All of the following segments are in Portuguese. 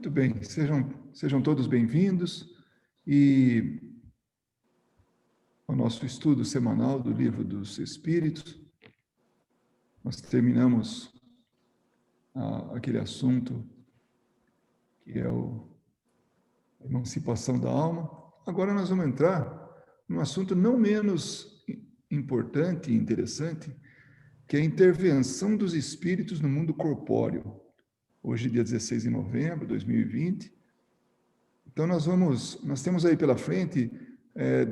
Muito bem, sejam todos bem-vindos e ao nosso estudo semanal do Livro dos Espíritos. Nós terminamos aquele assunto que é a emancipação da alma. Agora nós vamos entrar num assunto não menos importante e interessante, que é a intervenção dos espíritos no mundo corpóreo. Hoje, dia 16 de novembro de 2020. Então, nós temos aí pela frente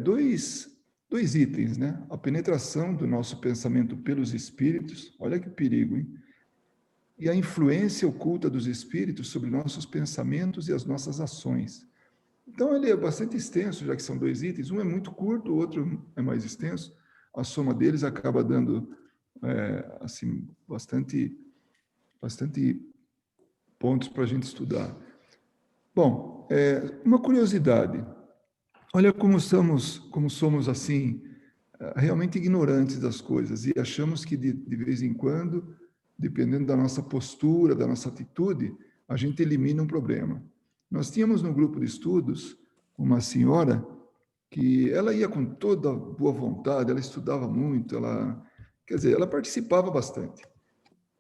dois itens, né? A penetração do nosso pensamento pelos espíritos, olha que perigo, hein? E a influência oculta dos espíritos sobre nossos pensamentos e as nossas ações. Então, ele é bastante extenso, já que são dois itens. Um é muito curto, o outro é mais extenso. A soma deles acaba dando, assim, bastante pontos para a gente estudar. Bom, uma curiosidade. Olha como somos assim, realmente ignorantes das coisas e achamos que de vez em quando, dependendo da nossa postura, da nossa atitude, a gente elimina um problema. Nós tínhamos no grupo de estudos uma senhora que ela ia com toda boa vontade, ela estudava muito, ela participava bastante.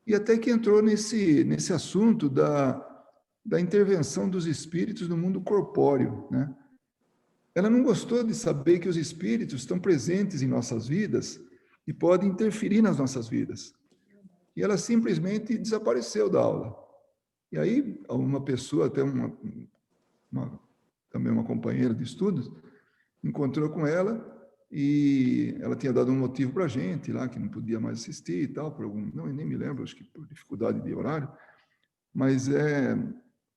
E até que entrou nesse assunto da intervenção dos espíritos no mundo corpóreo, né? Ela não gostou de saber que os espíritos estão presentes em nossas vidas e podem interferir nas nossas vidas. E ela simplesmente desapareceu da aula. E aí, uma pessoa, até também uma companheira de estudos, encontrou com ela e ela tinha dado um motivo para a gente lá, que não podia mais assistir e tal, não, eu nem me lembro, acho que por dificuldade de horário, mas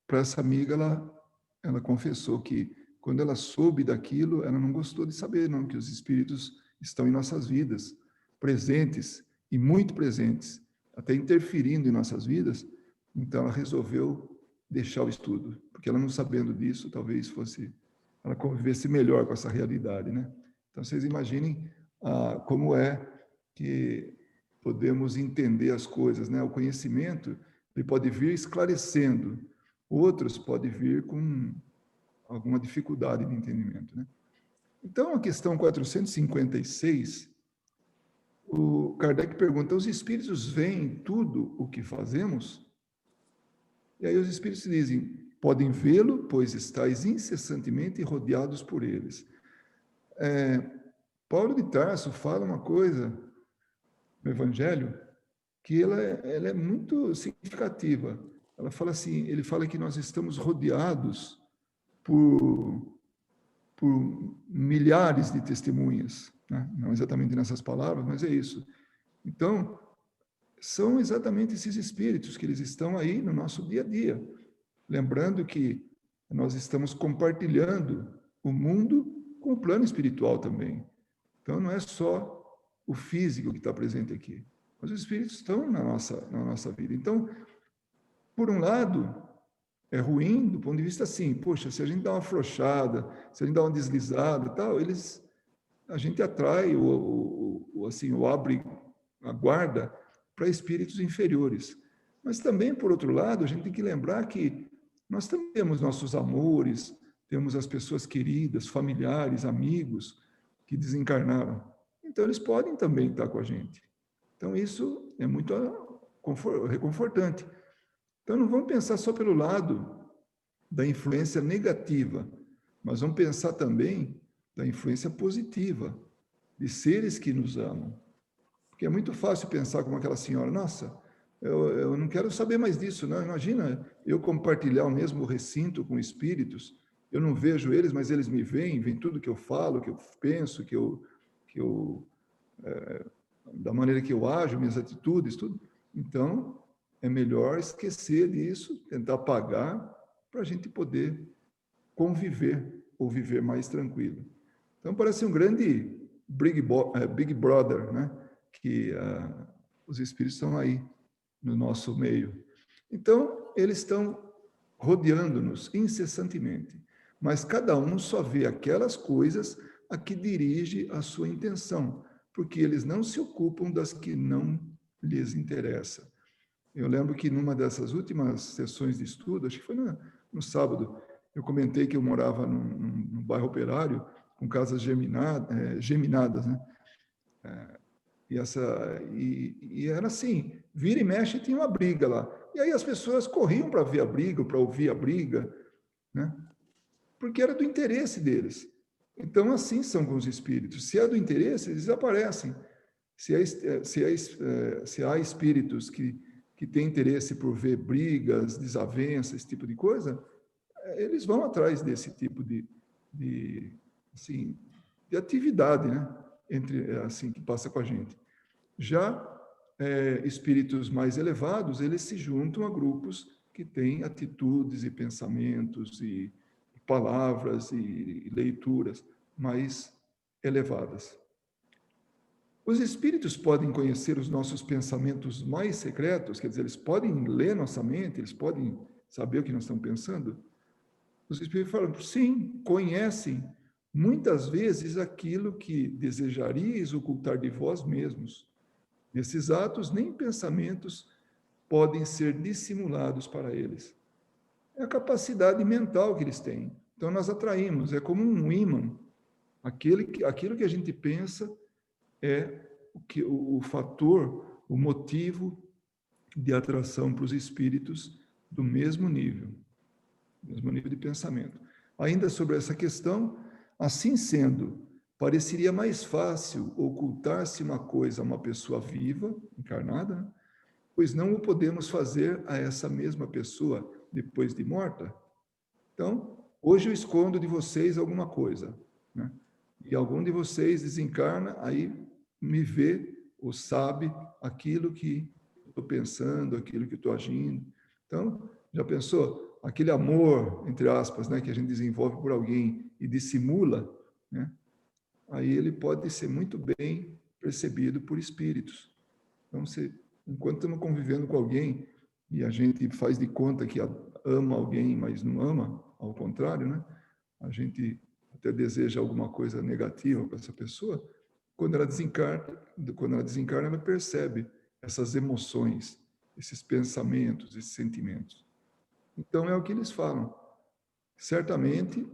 para essa amiga, ela confessou que quando ela soube daquilo, ela não gostou de saber, não, que os espíritos estão em nossas vidas, presentes, e muito presentes, até interferindo em nossas vidas. Então, ela resolveu deixar o estudo, porque ela não sabendo disso, talvez ela convivesse melhor com essa realidade, né? Então, vocês imaginem como é que podemos entender as coisas, né? O conhecimento, ele pode vir esclarecendo, outros podem vir com alguma dificuldade de entendimento, né? Então, a questão 456, o Kardec pergunta: os espíritos veem tudo o que fazemos? E aí os espíritos dizem: podem vê-lo, pois estáis incessantemente rodeados por eles. Paulo de Tarso fala uma coisa no Evangelho que ela é muito significativa. Ele fala que nós estamos rodeados por milhares de testemunhas, né? Não exatamente nessas palavras, mas é isso. Então, são exatamente esses espíritos que eles estão aí no nosso dia a dia. Lembrando que nós estamos compartilhando o mundo com o plano espiritual também. Então, não é só o físico que está presente aqui, mas os espíritos estão na nossa vida. Então, por um lado, é ruim do ponto de vista assim, poxa, se a gente dá uma afrouxada, se a gente dá uma deslizada e tal, a gente atrai ou abre a guarda para espíritos inferiores. Mas também, por outro lado, a gente tem que lembrar que nós também temos nossos amores, temos as pessoas queridas, familiares, amigos que desencarnaram. Então, eles podem também estar com a gente. Então, isso é muito reconfortante. Então, não vamos pensar só pelo lado da influência negativa, mas vamos pensar também da influência positiva, de seres que nos amam. Porque é muito fácil pensar como aquela senhora: nossa, eu não quero saber mais disso, não. Imagina eu compartilhar o mesmo recinto com espíritos, eu não vejo eles, mas eles me veem tudo que eu falo, que eu penso, da maneira que eu ajo, minhas atitudes, tudo. Então, é melhor esquecer disso, tentar apagar, para a gente poder conviver ou viver mais tranquilo. Então, parece um grande Big Brother, né? Que os espíritos estão aí no nosso meio. Então, eles estão rodeando-nos incessantemente, mas cada um só vê aquelas coisas a que dirige a sua intenção, porque eles não se ocupam das que não lhes interessam. Eu lembro que numa dessas últimas sessões de estudo, acho que foi no sábado, eu comentei que eu morava num bairro operário, com casas geminadas, né? E era assim, vira e mexe tinha uma briga lá. E aí as pessoas corriam para ver a briga, para ouvir a briga, né? Porque era do interesse deles. Então, assim são com os espíritos. Se é do interesse, eles desaparecem. Se há espíritos que têm interesse por ver brigas, desavenças, esse tipo de coisa, eles vão atrás desse tipo assim, de atividade, né? Assim, que passa com a gente. Já espíritos mais elevados, eles se juntam a grupos que têm atitudes e pensamentos e palavras e leituras mais elevadas. Os espíritos podem conhecer os nossos pensamentos mais secretos, quer dizer, eles podem ler nossa mente, eles podem saber o que nós estamos pensando. Os espíritos falam, sim, conhecem muitas vezes aquilo que desejaríeis ocultar de vós mesmos. Nesses atos, nem pensamentos podem ser dissimulados para eles. É a capacidade mental que eles têm. Então, nós atraímos, é como um ímã. Aquilo que a gente pensa é o fator, o motivo de atração para os espíritos do mesmo nível de pensamento. Ainda sobre essa questão, assim sendo, pareceria mais fácil ocultar-se uma coisa a uma pessoa viva, encarnada, né? Pois não o podemos fazer a essa mesma pessoa depois de morta. Então, hoje eu escondo de vocês alguma coisa, né? E algum de vocês desencarna, aí me vê ou sabe aquilo que estou pensando, aquilo que estou agindo. Então, já pensou? Aquele amor, entre aspas, né, que a gente desenvolve por alguém e dissimula, né? Aí ele pode ser muito bem percebido por espíritos. Então, enquanto estamos convivendo com alguém e a gente faz de conta que ama alguém, mas não ama, ao contrário, né? A gente até deseja alguma coisa negativa para essa pessoa. Quando ela desencarna, ela percebe essas emoções, esses pensamentos, esses sentimentos. Então é o que eles falam. Certamente,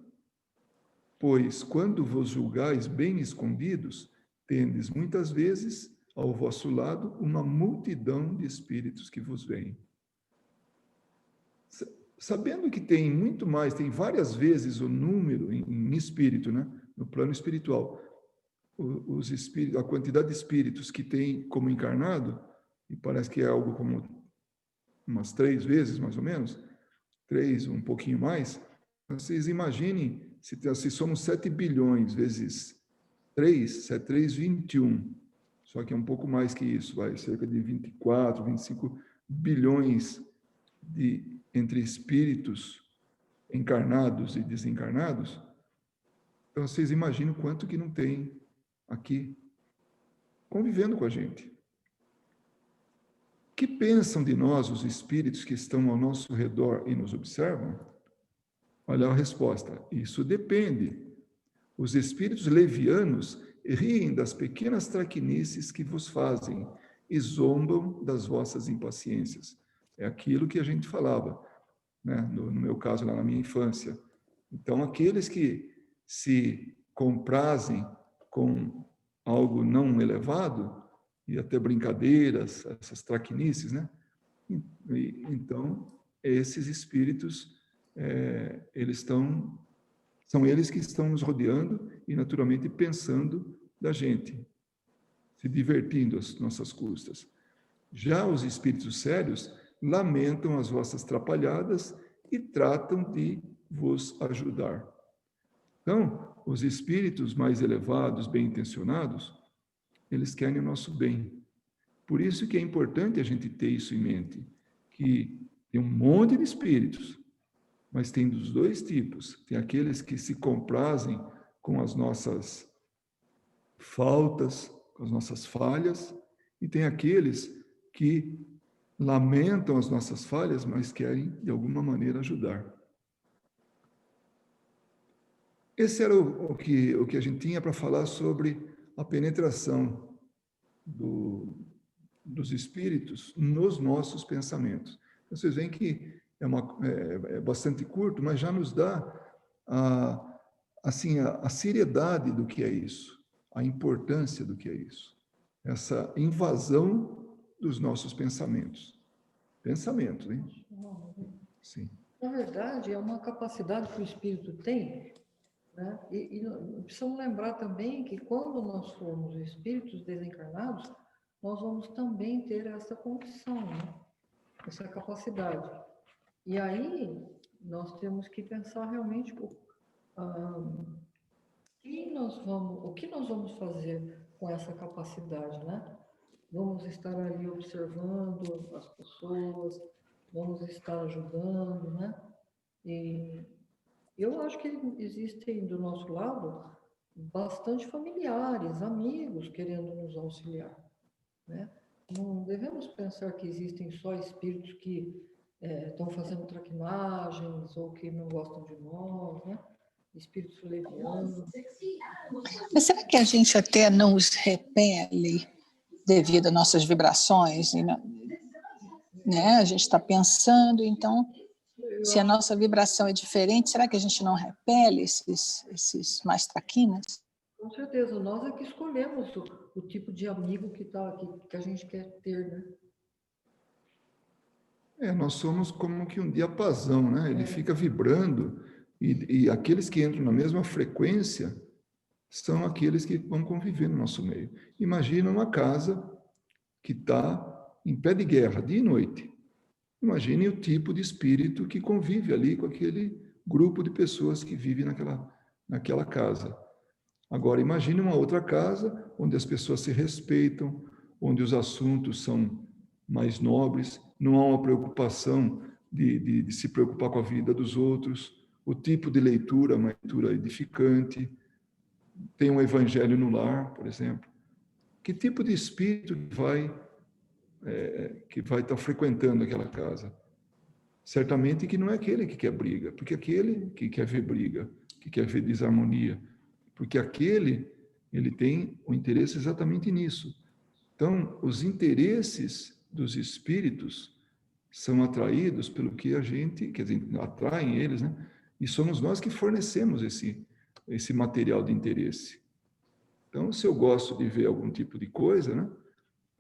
pois quando vos julgais bem escondidos, tendes muitas vezes ao vosso lado uma multidão de espíritos que vos veem. Sabendo que tem muito mais, tem várias vezes o número em espírito, né? No plano espiritual, os espíritos, a quantidade de espíritos que tem como encarnado, e parece que é algo como umas 3 vezes, mais ou menos, 3, um pouquinho mais. Vocês imaginem, se somos 7 bilhões vezes 3, 7, 3, 21. Só que é um pouco mais que isso, vai cerca de 24, 25 bilhões entre espíritos encarnados e desencarnados. Então, vocês imaginam quanto que não tem aqui, convivendo com a gente. Que pensam de nós os espíritos que estão ao nosso redor e nos observam? Olha a resposta. Isso depende. Os espíritos levianos riem das pequenas traquinices que vos fazem e zombam das vossas impaciências. É aquilo que a gente falava, né? No meu caso, lá na minha infância. Então, aqueles que se comprazem com algo não elevado, e até brincadeiras, essas traquinices, né? Então, esses espíritos, são eles que estão nos rodeando e, naturalmente, pensando da gente, se divertindo às nossas custas. Já os espíritos sérios lamentam as vossas trapalhadas e tratam de vos ajudar. Então, os espíritos mais elevados, bem intencionados, eles querem o nosso bem. Por isso que é importante a gente ter isso em mente, que tem um monte de espíritos, mas tem dos dois tipos. Tem aqueles que se comprazem com as nossas faltas, com as nossas falhas, e tem aqueles que lamentam as nossas falhas, mas querem, de alguma maneira, ajudar. Esse era o que a gente tinha para falar sobre a penetração dos espíritos nos nossos pensamentos. Vocês veem que é bastante curto, mas já nos dá a seriedade do que é isso, a importância do que é isso, essa invasão dos nossos pensamentos. Pensamentos, hein? Sim. Na verdade, é uma capacidade que o espírito tem, né? E precisamos lembrar também que quando nós formos espíritos desencarnados, nós vamos também ter essa condição, né? Essa capacidade. E aí, nós temos que pensar realmente o que nós vamos fazer com essa capacidade, né? Vamos estar ali observando as pessoas, vamos estar ajudando, né? E eu acho que existem do nosso lado bastante familiares, amigos querendo nos auxiliar, né? Não devemos pensar que existem só espíritos que estão fazendo traquinagens ou que não gostam de nós, né? Espíritos levianos. Mas será que a gente até não os repele devido às nossas vibrações? Né? A gente está pensando, então, se a nossa vibração é diferente, será que a gente não repele esses mais traquinas? Com certeza, nós é que escolhemos o tipo de amigo que a gente quer ter, né? Nós somos como que um diapasão, né? Ele fica vibrando e aqueles que entram na mesma frequência são aqueles que vão conviver no nosso meio. Imagina uma casa que está em pé de guerra, dia e noite. Imagine o tipo de espírito que convive ali com aquele grupo de pessoas que vivem naquela casa. Agora, imagine uma outra casa onde as pessoas se respeitam, onde os assuntos são mais nobres, não há uma preocupação de se preocupar com a vida dos outros, o tipo de leitura, uma leitura edificante, tem um evangelho no lar, por exemplo. Que tipo de espírito que vai estar frequentando aquela casa? Certamente que não é aquele que quer briga, porque aquele que quer ver briga, que quer ver desarmonia, porque ele tem o interesse exatamente nisso. Então, os interesses dos espíritos são atraídos pelo que a gente, quer dizer, atraem eles, né? E somos nós que fornecemos esse material de interesse. Então, se eu gosto de ver algum tipo de coisa, né?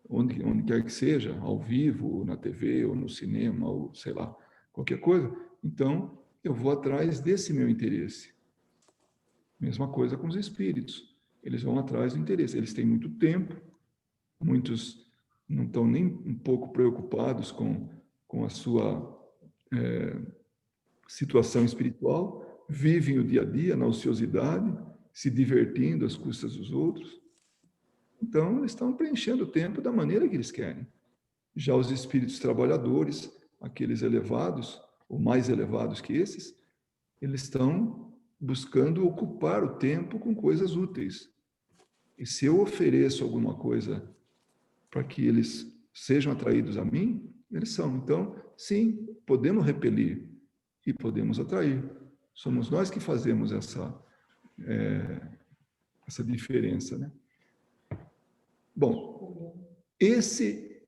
Onde quer que seja, ao vivo, ou na TV, ou no cinema, ou sei lá, qualquer coisa, então eu vou atrás desse meu interesse. Mesma coisa com os espíritos. Eles vão atrás do interesse. Eles têm muito tempo, muitos não estão nem um pouco preocupados com a sua situação espiritual, vivem o dia a dia na ociosidade, se divertindo às custas dos outros. Então, eles estão preenchendo o tempo da maneira que eles querem. Já os espíritos trabalhadores, aqueles elevados, ou mais elevados que esses, eles estão buscando ocupar o tempo com coisas úteis. E se eu ofereço alguma coisa para que eles sejam atraídos a mim, eles são. Então, sim, podemos repelir e podemos atrair. Somos nós que fazemos essa diferença, né? Bom, esse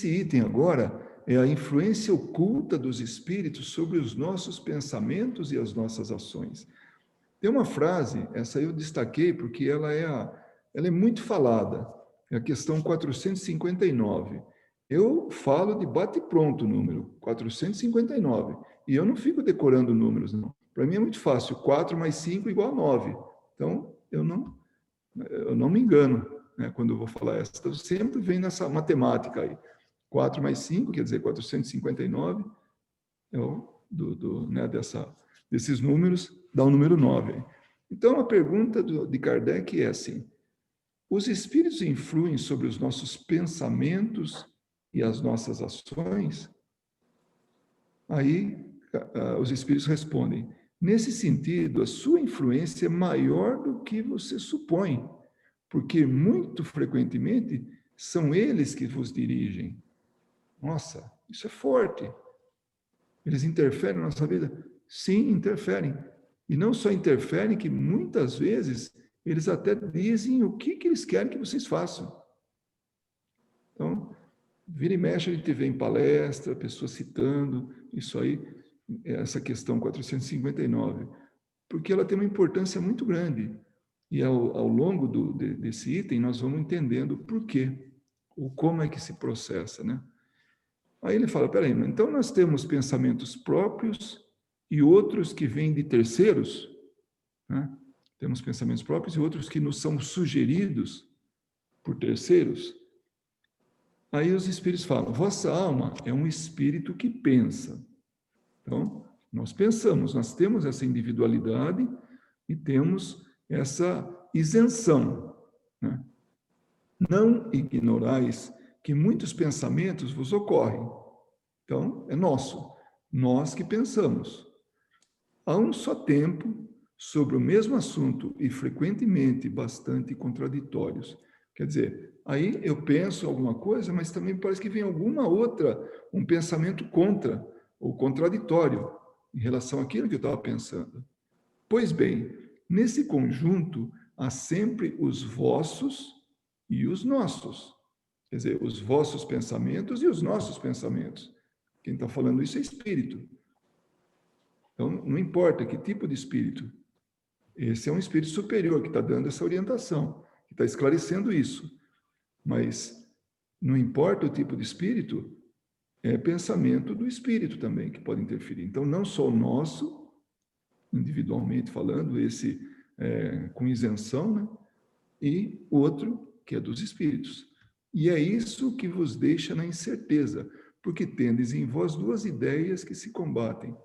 item agora é a influência oculta dos espíritos sobre os nossos pensamentos e as nossas ações. Tem uma frase, essa eu destaquei porque ela é muito falada, é a questão 459. Eu falo de bate-pronto o número, 459, e eu não fico decorando números, não. Para mim é muito fácil, 4 mais 5 igual a 9. Então, eu não me engano, né, quando eu vou falar essa. Então, sempre vem nessa matemática aí. 4 mais 5, quer dizer, 459, né, desses números, dá o número 9. Então, a pergunta de Kardec é assim: os espíritos influem sobre os nossos pensamentos e as nossas ações? Aí, os espíritos respondem: nesse sentido, a sua influência é maior do que você supõe, porque muito frequentemente são eles que vos dirigem. Nossa, isso é forte. Eles interferem na nossa vida? Sim, interferem. E não só interferem, que muitas vezes eles até dizem o que eles querem que vocês façam. Então, Vira e mexe a gente vê em palestra, pessoas citando isso aí, essa questão 459, porque ela tem uma importância muito grande. E ao longo desse item, nós vamos entendendo o porquê, o como é que se processa, né? Aí ele fala, peraí, então nós temos pensamentos próprios e outros que vêm de terceiros, né? Temos pensamentos próprios e outros que nos são sugeridos por terceiros. Aí os espíritos falam, vossa alma é um espírito que pensa. Então, nós pensamos, nós temos essa individualidade e temos essa isenção, né? Não ignorais que muitos pensamentos vos ocorrem. Então, é nosso, nós que pensamos. A um só tempo, sobre o mesmo assunto e frequentemente bastante contraditórios. Quer dizer, aí eu penso alguma coisa, mas também parece que vem alguma outra, um pensamento contra ou contraditório em relação àquilo que eu estava pensando. Pois bem, nesse conjunto há sempre os vossos e os nossos. Quer dizer, os vossos pensamentos e os nossos pensamentos. Quem está falando isso é espírito. Então, não importa que tipo de espírito. Esse é um espírito superior que está dando essa orientação, que está esclarecendo isso. Mas não importa o tipo de espírito, é pensamento do espírito também que pode interferir. Então, não só o nosso, individualmente falando, esse com isenção, né? E outro que é dos espíritos. E é isso que vos deixa na incerteza, porque tendes em vós duas ideias que se combatem.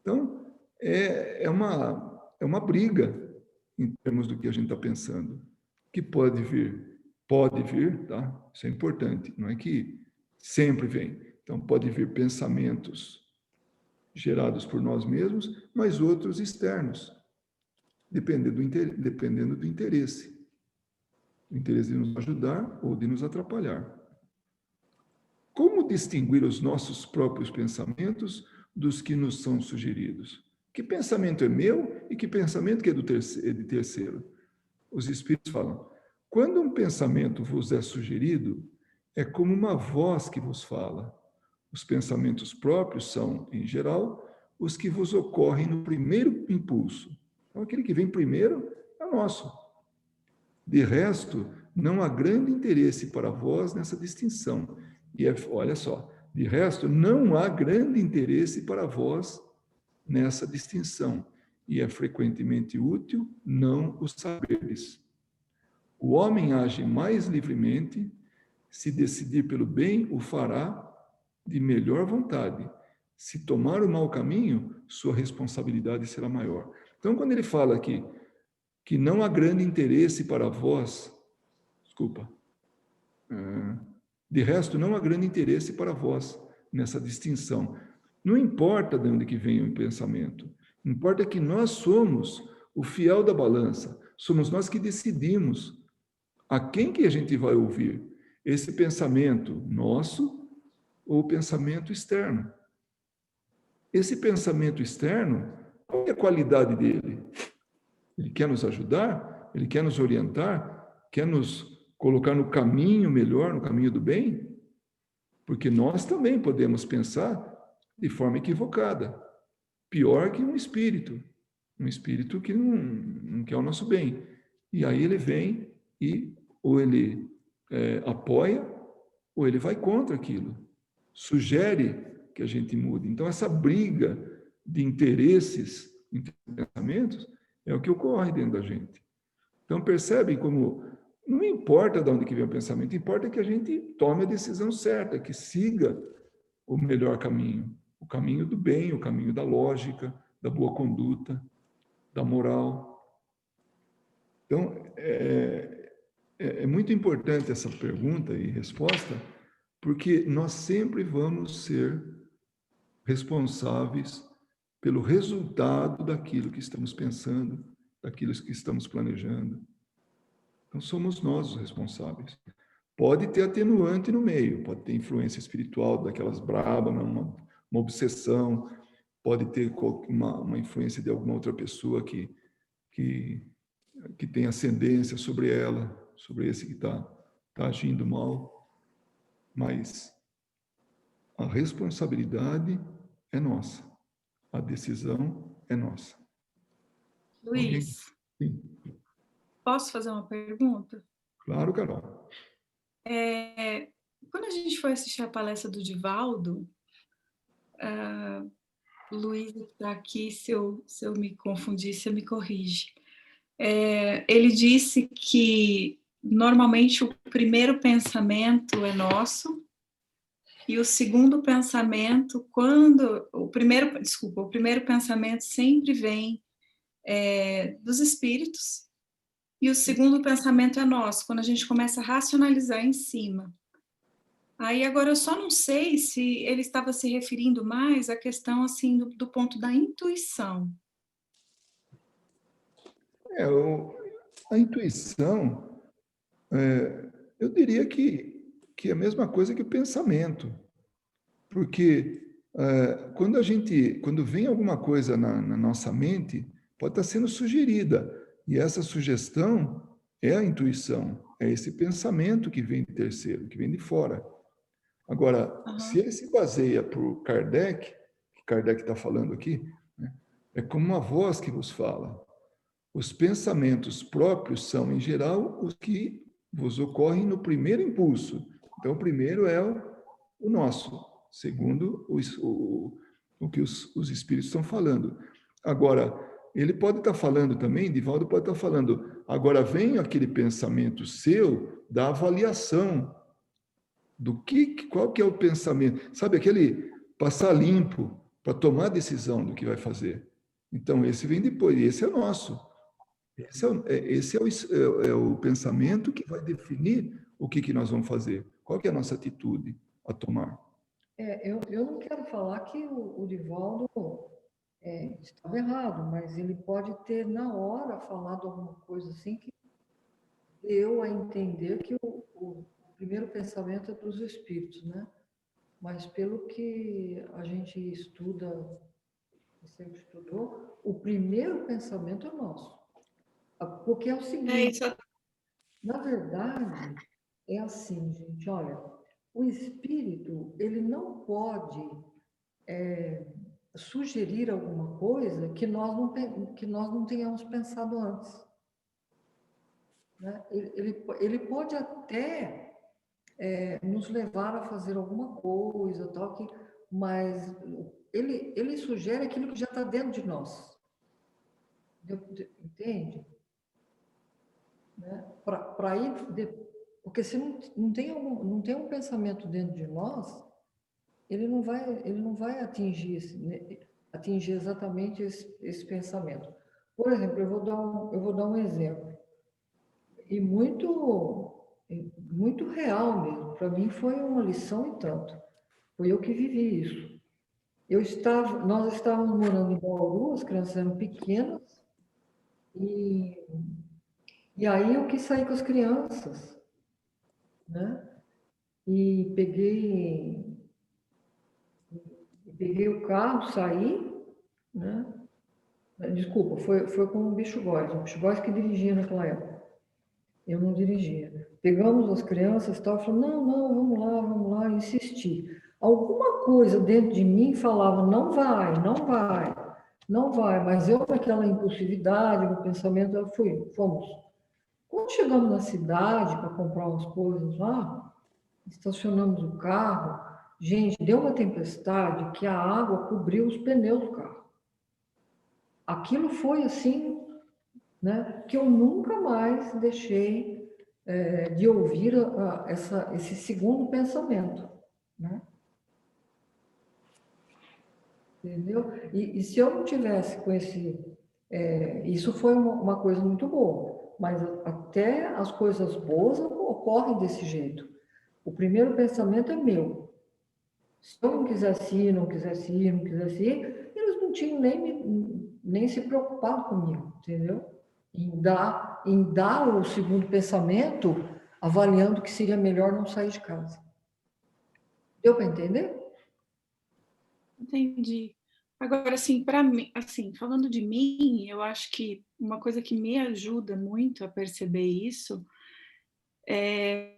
Então, é uma briga em termos do que a gente está pensando, que pode vir, tá? Isso é importante, não é que sempre vem. Então, pode vir pensamentos gerados por nós mesmos, mas outros externos, dependendo do interesse. O interesse de nos ajudar ou de nos atrapalhar. Como distinguir os nossos próprios pensamentos dos que nos são sugeridos? Que pensamento é meu e que pensamento que é de terceiro? Os espíritos falam, quando um pensamento vos é sugerido, é como uma voz que vos fala. Os pensamentos próprios são, em geral, os que vos ocorrem no primeiro impulso. Então, aquele que vem primeiro é nosso. De resto, não há grande interesse para vós nessa distinção. E olha só, de resto, não há grande interesse para vós nessa distinção. E é frequentemente útil não o saberes. O homem age mais livremente, se decidir pelo bem, o fará de melhor vontade. Se tomar o mau caminho, sua responsabilidade será maior. Então, quando ele fala aqui que não há grande interesse para vós, de resto, não há grande interesse para vós nessa distinção. Não importa de onde que vem o pensamento, importa que nós somos o fiel da balança, somos nós que decidimos a quem que a gente vai ouvir, esse pensamento nosso ou o pensamento externo. Esse pensamento externo, qual é a qualidade dele? Ele quer nos ajudar? Ele quer nos orientar? Quer nos colocar no caminho melhor, no caminho do bem? Porque nós também podemos pensar de forma equivocada. Pior que um espírito que não quer o nosso bem. E aí ele vem e ou ele apoia ou ele vai contra aquilo. Sugere que a gente mude. Então, essa briga de interesses, de pensamentos, é o que ocorre dentro da gente. Então, percebem como não importa de onde que vem o pensamento, importa que a gente tome a decisão certa, que siga o melhor caminho, o caminho do bem, o caminho da lógica, da boa conduta, da moral. Então, é muito importante essa pergunta e resposta, porque nós sempre vamos ser responsáveis pelo resultado daquilo que estamos pensando, daquilo que estamos planejando. Então, somos nós os responsáveis. Pode ter atenuante no meio, pode ter influência espiritual daquelas brabas, uma obsessão, pode ter uma influência de alguma outra pessoa que tem ascendência sobre ela, sobre esse que está agindo mal. Mas a responsabilidade é nossa, a decisão é nossa. Luiz, Sim. posso fazer uma pergunta? Claro, Carol. Quando a gente foi assistir a palestra do Divaldo, Luiz está aqui, se eu me confundir, você me corrige. Ele disse que normalmente o primeiro pensamento é nosso e o segundo pensamento, o primeiro pensamento sempre vem dos espíritos e o segundo pensamento é nosso, quando a gente começa a racionalizar em cima. Aí agora eu só não sei se ele estava se referindo mais à questão assim do ponto da intuição. A intuição, eu diria que é a mesma coisa que o pensamento, porque quando vem alguma coisa na nossa mente, pode estar sendo sugerida, e essa sugestão é a intuição, é esse pensamento que vem de terceiro, que vem de fora. Agora, se ele se baseia por Kardec, que Kardec está falando aqui, né, é como uma voz que vos fala. Os pensamentos próprios são, em geral, os que vos ocorrem no primeiro impulso. Então, o primeiro é o nosso, segundo o que os espíritos estão falando. Agora, ele pode estar falando também, Divaldo pode estar falando, agora vem aquele pensamento seu da avaliação qual que é o pensamento, sabe, aquele passar limpo para tomar a decisão do que vai fazer. Então, esse vem depois, e esse é nosso. Esse é o pensamento que vai definir o que nós vamos fazer. Qual que é a nossa atitude a tomar? Eu não quero falar que o Divaldo estava errado, mas ele pode ter, na hora, falado alguma coisa assim que deu a entender que o primeiro pensamento é dos espíritos, né? Mas pelo que a gente estuda, sempre estudou, o primeiro pensamento é nosso. Porque é o seguinte, na verdade, é assim, gente, olha, o espírito, ele não pode sugerir alguma coisa que nós não tenhamos pensado antes. Né? Ele pode até nos levar a fazer alguma coisa, tal, mas ele sugere aquilo que já está dentro de nós. Entende? Né? Para ir, porque se não tem um pensamento dentro de nós, ele não vai atingir exatamente esse pensamento. Por exemplo, eu vou dar um exemplo, e muito real mesmo. Para mim foi uma lição e tanto. Foi eu que vivi isso. Nós estávamos morando em Bauru, as crianças eram pequenas, e aí eu quis sair com as crianças, né? E peguei o carro, saí, né? Desculpa, foi com o Bicho Góes que dirigia naquela época. Eu não dirigia. Pegamos as crianças e tal, falou, não, vamos lá, insisti. Alguma coisa dentro de mim falava, não vai, mas eu naquela impulsividade, no pensamento, fomos. Quando chegamos na cidade para comprar umas coisas lá, estacionamos o carro, gente, deu uma tempestade que a água cobriu os pneus do carro. Aquilo foi assim, né, que eu nunca mais deixei de ouvir esse segundo pensamento, né? Entendeu? E se eu não tivesse com isso foi uma coisa muito boa, mas até as coisas boas ocorrem desse jeito. O primeiro pensamento é meu. Se eu não quisesse ir, eles não tinham nem se preocupado comigo, entendeu? Em dar o segundo pensamento, avaliando que seria melhor não sair de casa. Deu para entender? Entendi. Agora, assim, para mim, assim, falando de mim, eu acho que uma coisa que me ajuda muito a perceber isso é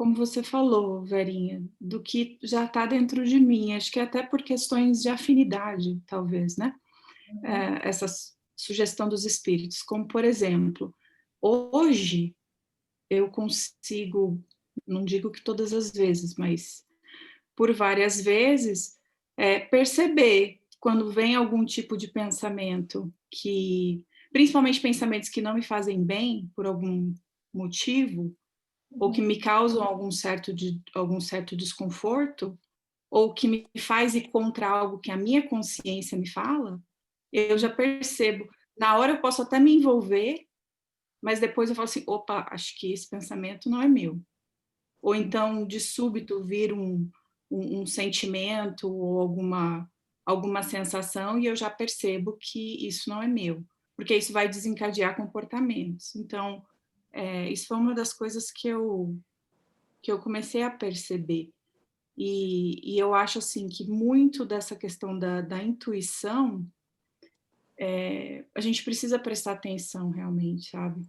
como você falou, Verinha, do que já está dentro de mim. Acho que até por questões de afinidade, talvez, né? Essa sugestão dos espíritos. Como, por exemplo, hoje eu consigo, não digo que todas as vezes, mas por várias vezes, perceber quando vem algum tipo de pensamento que, principalmente pensamentos que não me fazem bem por algum motivo, ou que me causam algum certo desconforto, ou que me faz ir contra algo que a minha consciência me fala, eu já percebo. Na hora eu posso até me envolver, mas depois eu falo assim, opa, acho que esse pensamento não é meu. Ou então, de súbito, vir um sentimento ou alguma sensação e eu já percebo que isso não é meu, porque isso vai desencadear comportamentos. Então, isso foi uma das coisas que eu comecei a perceber. E eu acho assim que muito dessa questão da intuição, a gente precisa prestar atenção realmente, sabe?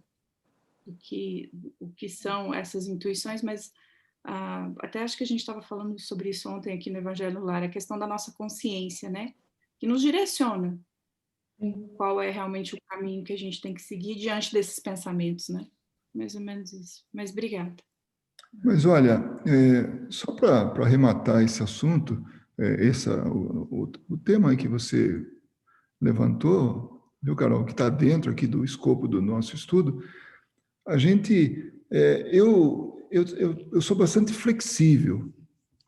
O que são essas intuições, mas até acho que a gente estava falando sobre isso ontem aqui no Evangelho no Lar, a questão da nossa consciência, né? Que nos direciona. Sim. Qual é realmente o caminho que a gente tem que seguir diante desses pensamentos, né? Mais ou menos isso. Mas obrigada. Mas olha, só para arrematar esse assunto, o tema aí que você levantou, viu, Carol, que está dentro aqui do escopo do nosso estudo, a gente, eu sou bastante flexível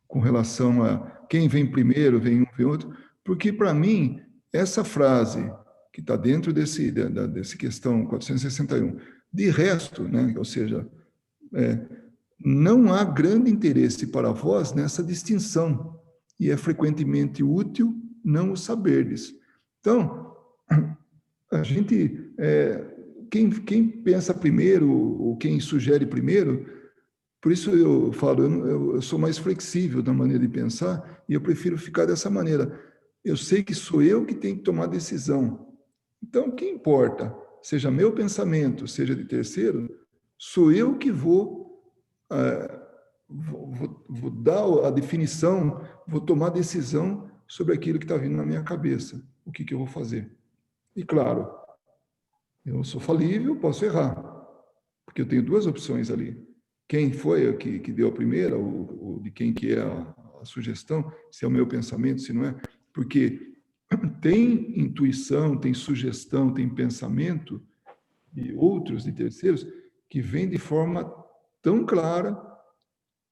com relação a quem vem primeiro, vem um, vem outro, porque para mim, essa frase que está dentro desse questão 461, de resto, né, ou seja, não há grande interesse para vós nessa distinção, e é frequentemente útil não o saberdes. Então, a gente, quem pensa primeiro, ou quem sugere primeiro, por isso eu falo, eu sou mais flexível na maneira de pensar, e eu prefiro ficar dessa maneira. Eu sei que sou eu que tenho que tomar decisão. Então, o que importa, seja meu pensamento, seja de terceiro, sou eu que vou dar a definição, vou tomar decisão sobre aquilo que está vindo na minha cabeça, o que eu vou fazer. E claro, eu sou falível, posso errar, porque eu tenho duas opções ali. Quem foi o que deu a primeira, ou de quem que é a sugestão, se é o meu pensamento, se não é, porque tem intuição, tem sugestão, tem pensamento, e outros de terceiros, que vem de forma tão clara,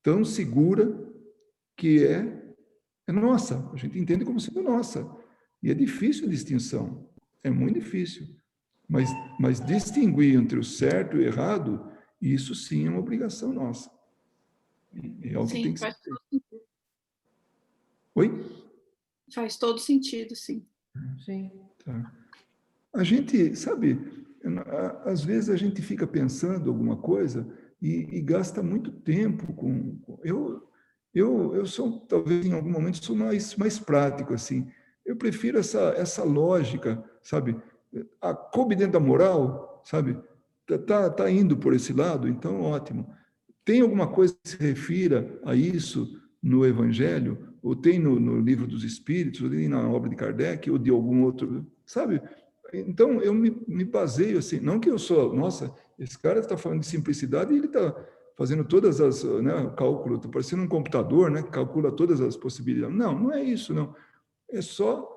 tão segura, que é nossa. A gente entende como sendo nossa. E é difícil a distinção. É muito difícil. Mas distinguir entre o certo e o errado, isso sim é uma obrigação nossa. É algo que tem que ser feito. Oi? Faz todo sentido, sim. Sim. Tá. A gente, sabe, às vezes a gente fica pensando alguma coisa e gasta muito tempo com... Eu sou, talvez em algum momento, sou mais prático, assim. Eu prefiro essa lógica, sabe? Coube dentro da moral, sabe? Tá indo por esse lado, então ótimo. Tem alguma coisa que se refira a isso no Evangelho, ou tem no Livro dos Espíritos, ou tem na obra de Kardec, ou de algum outro, sabe? Então, eu me baseio assim, não que eu sou, nossa, esse cara está falando de simplicidade e ele está fazendo todas as, né, cálculo, está parecendo um computador, né, que calcula todas as possibilidades. Não é isso, não. É só,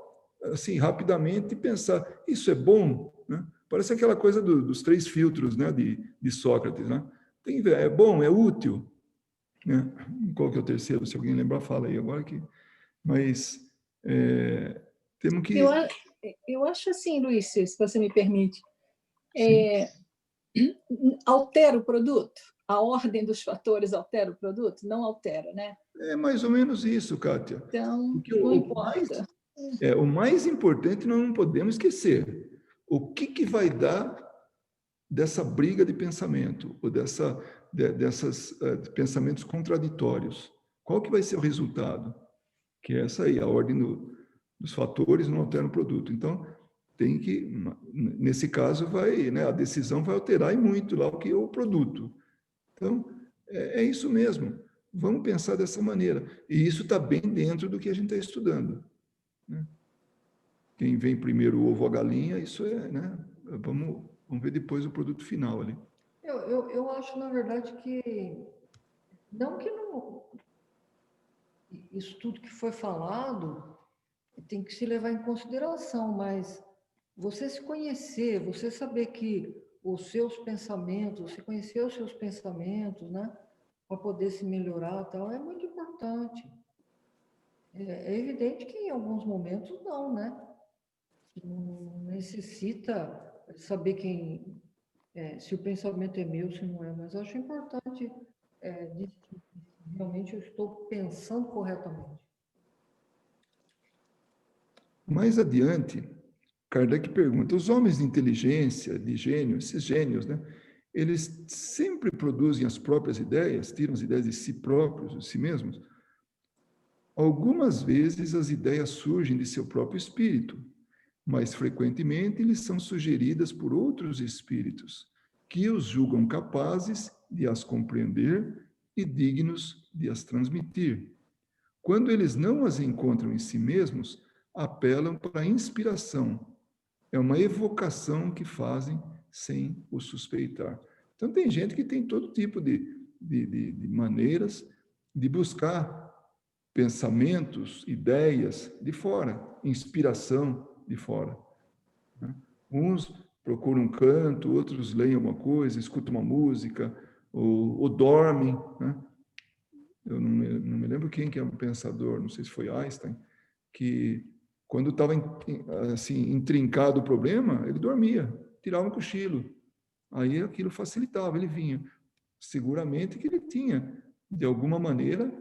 assim, rapidamente pensar, isso é bom, né? Parece aquela coisa dos 3 filtros, né, de Sócrates, né? É bom, é útil, né? Qual que é o terceiro? Se alguém lembrar, fala aí agora que... Mas temos que... Eu acho assim, Luiz, se você me permite, Sim. altera o produto? A ordem dos fatores altera o produto? Não altera, né? É mais ou menos isso, Kátia. Então, Porque não importa. o mais importante nós não podemos esquecer. O que vai dar dessa briga de pensamento, ou desses pensamentos contraditórios? Qual que vai ser o resultado? Que é essa aí, a ordem dos fatores não altera o produto. Então, tem que, nesse caso, vai, né, a decisão vai alterar e muito lá o que é o produto. Então, é isso mesmo. Vamos pensar dessa maneira. E isso está bem dentro do que a gente está estudando, né? Quem vem primeiro, o ovo ou a galinha, isso é, né? Vamos ver depois o produto final ali. Eu acho, na verdade, que não, isso tudo que foi falado tem que se levar em consideração, mas você se conhecer, você saber que os seus pensamentos, você conhecer os seus pensamentos, né, para poder se melhorar, tal, é muito importante. É evidente que em alguns momentos não, né? Não necessita saber se o pensamento é meu, se não é, mas eu acho importante distinguir se realmente eu estou pensando corretamente. Mais adiante, Kardec pergunta, os homens de inteligência, de gênio, esses gênios, né? Eles sempre produzem as próprias ideias, tiram as ideias de si próprios, de si mesmos? Algumas vezes as ideias surgem de seu próprio espírito, mas frequentemente lhes são sugeridas por outros espíritos, que os julgam capazes de as compreender e dignos de as transmitir. Quando eles não as encontram em si mesmos, apelam para a inspiração. É uma evocação que fazem sem o suspeitar. Então, tem gente que tem todo tipo de maneiras de buscar pensamentos, ideias de fora, inspiração de fora, né? Uns procuram um canto, outros leem alguma coisa, escutam uma música, ou dormem, né? Eu não me lembro quem que é um pensador, não sei se foi Einstein, que quando estava assim, intrincado o problema, ele dormia, tirava um cochilo. Aí aquilo facilitava, ele vinha. Seguramente que ele tinha, de alguma maneira,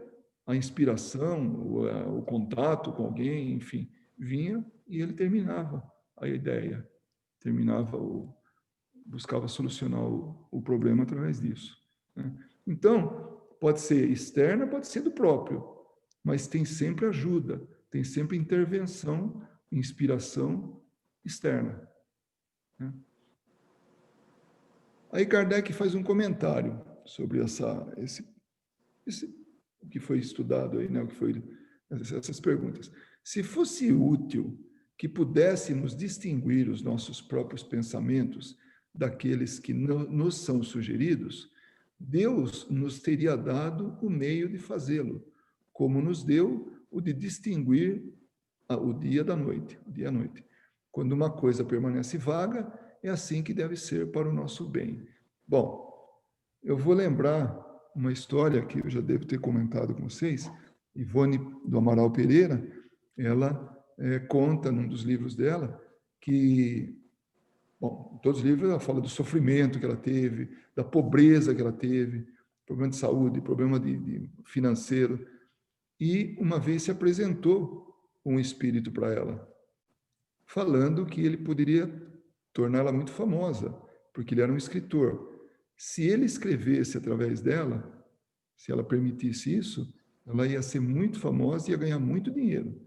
a inspiração, o contato com alguém, enfim, vinha e ele terminava a ideia, buscava solucionar o problema através disso, né? Então, pode ser externa, pode ser do próprio, mas tem sempre ajuda, tem sempre intervenção, inspiração externa, né? Aí Kardec faz um comentário sobre o que foi estudado aí, né? O que foi essas perguntas. Se fosse útil que pudéssemos distinguir os nossos próprios pensamentos daqueles que nos são sugeridos, Deus nos teria dado o meio de fazê-lo, como nos deu o de distinguir o dia da noite, o dia e a noite. Quando uma coisa permanece vaga, é assim que deve ser para o nosso bem. Bom, eu vou lembrar uma história que eu já devo ter comentado com vocês. Ivone do Amaral Pereira, ela conta num dos livros dela que, bom, em todos os livros ela fala do sofrimento que ela teve, da pobreza que ela teve, problema de saúde, problema de financeiro. E uma vez se apresentou um espírito para ela, falando que ele poderia torná-la muito famosa, porque ele era um escritor. Se ele escrevesse através dela, se ela permitisse isso, ela ia ser muito famosa e ia ganhar muito dinheiro.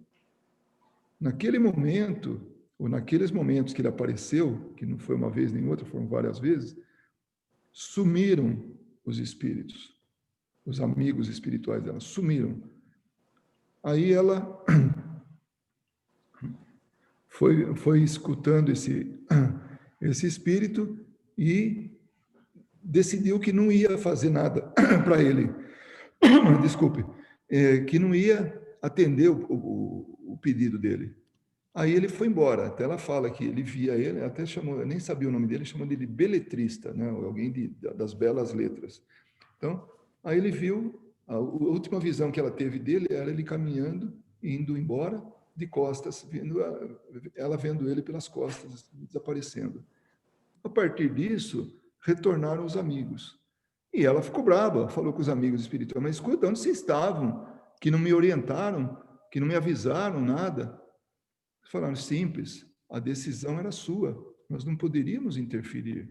Naquele momento, ou naqueles momentos que ele apareceu, que não foi uma vez nem outra, foram várias vezes, sumiram os espíritos, os amigos espirituais dela, sumiram. Aí ela foi escutando esse espírito e decidiu que não ia fazer nada para ele. Desculpe, que não ia atender o pedido dele. Aí ele foi embora. Até ela fala que ele via ele, até chamou, eu nem sabia o nome dele, chamou ele de beletrista, né? Alguém das belas letras. Então, aí ele viu, a última visão que ela teve dele era ele caminhando, indo embora, de costas, ela vendo ele pelas costas, desaparecendo. A partir disso, retornaram os amigos. E ela ficou brava, falou com os amigos espirituais, mas escuta, onde vocês estavam? Que não me orientaram, que não me avisaram nada. Falaram, simples, a decisão era sua, nós não poderíamos interferir.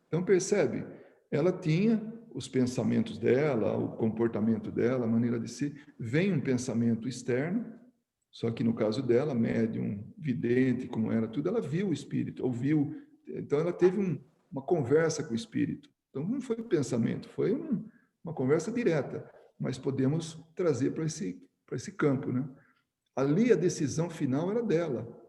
Então, percebe, ela tinha os pensamentos dela, o comportamento dela, a maneira de ser, vem um pensamento externo, só que no caso dela, médium, vidente, como era tudo, ela viu o espírito, ouviu, então ela teve uma conversa com o espírito. Então, não foi pensamento, foi uma conversa direta, mas podemos trazer para esse campo, né? Ali a decisão final era dela.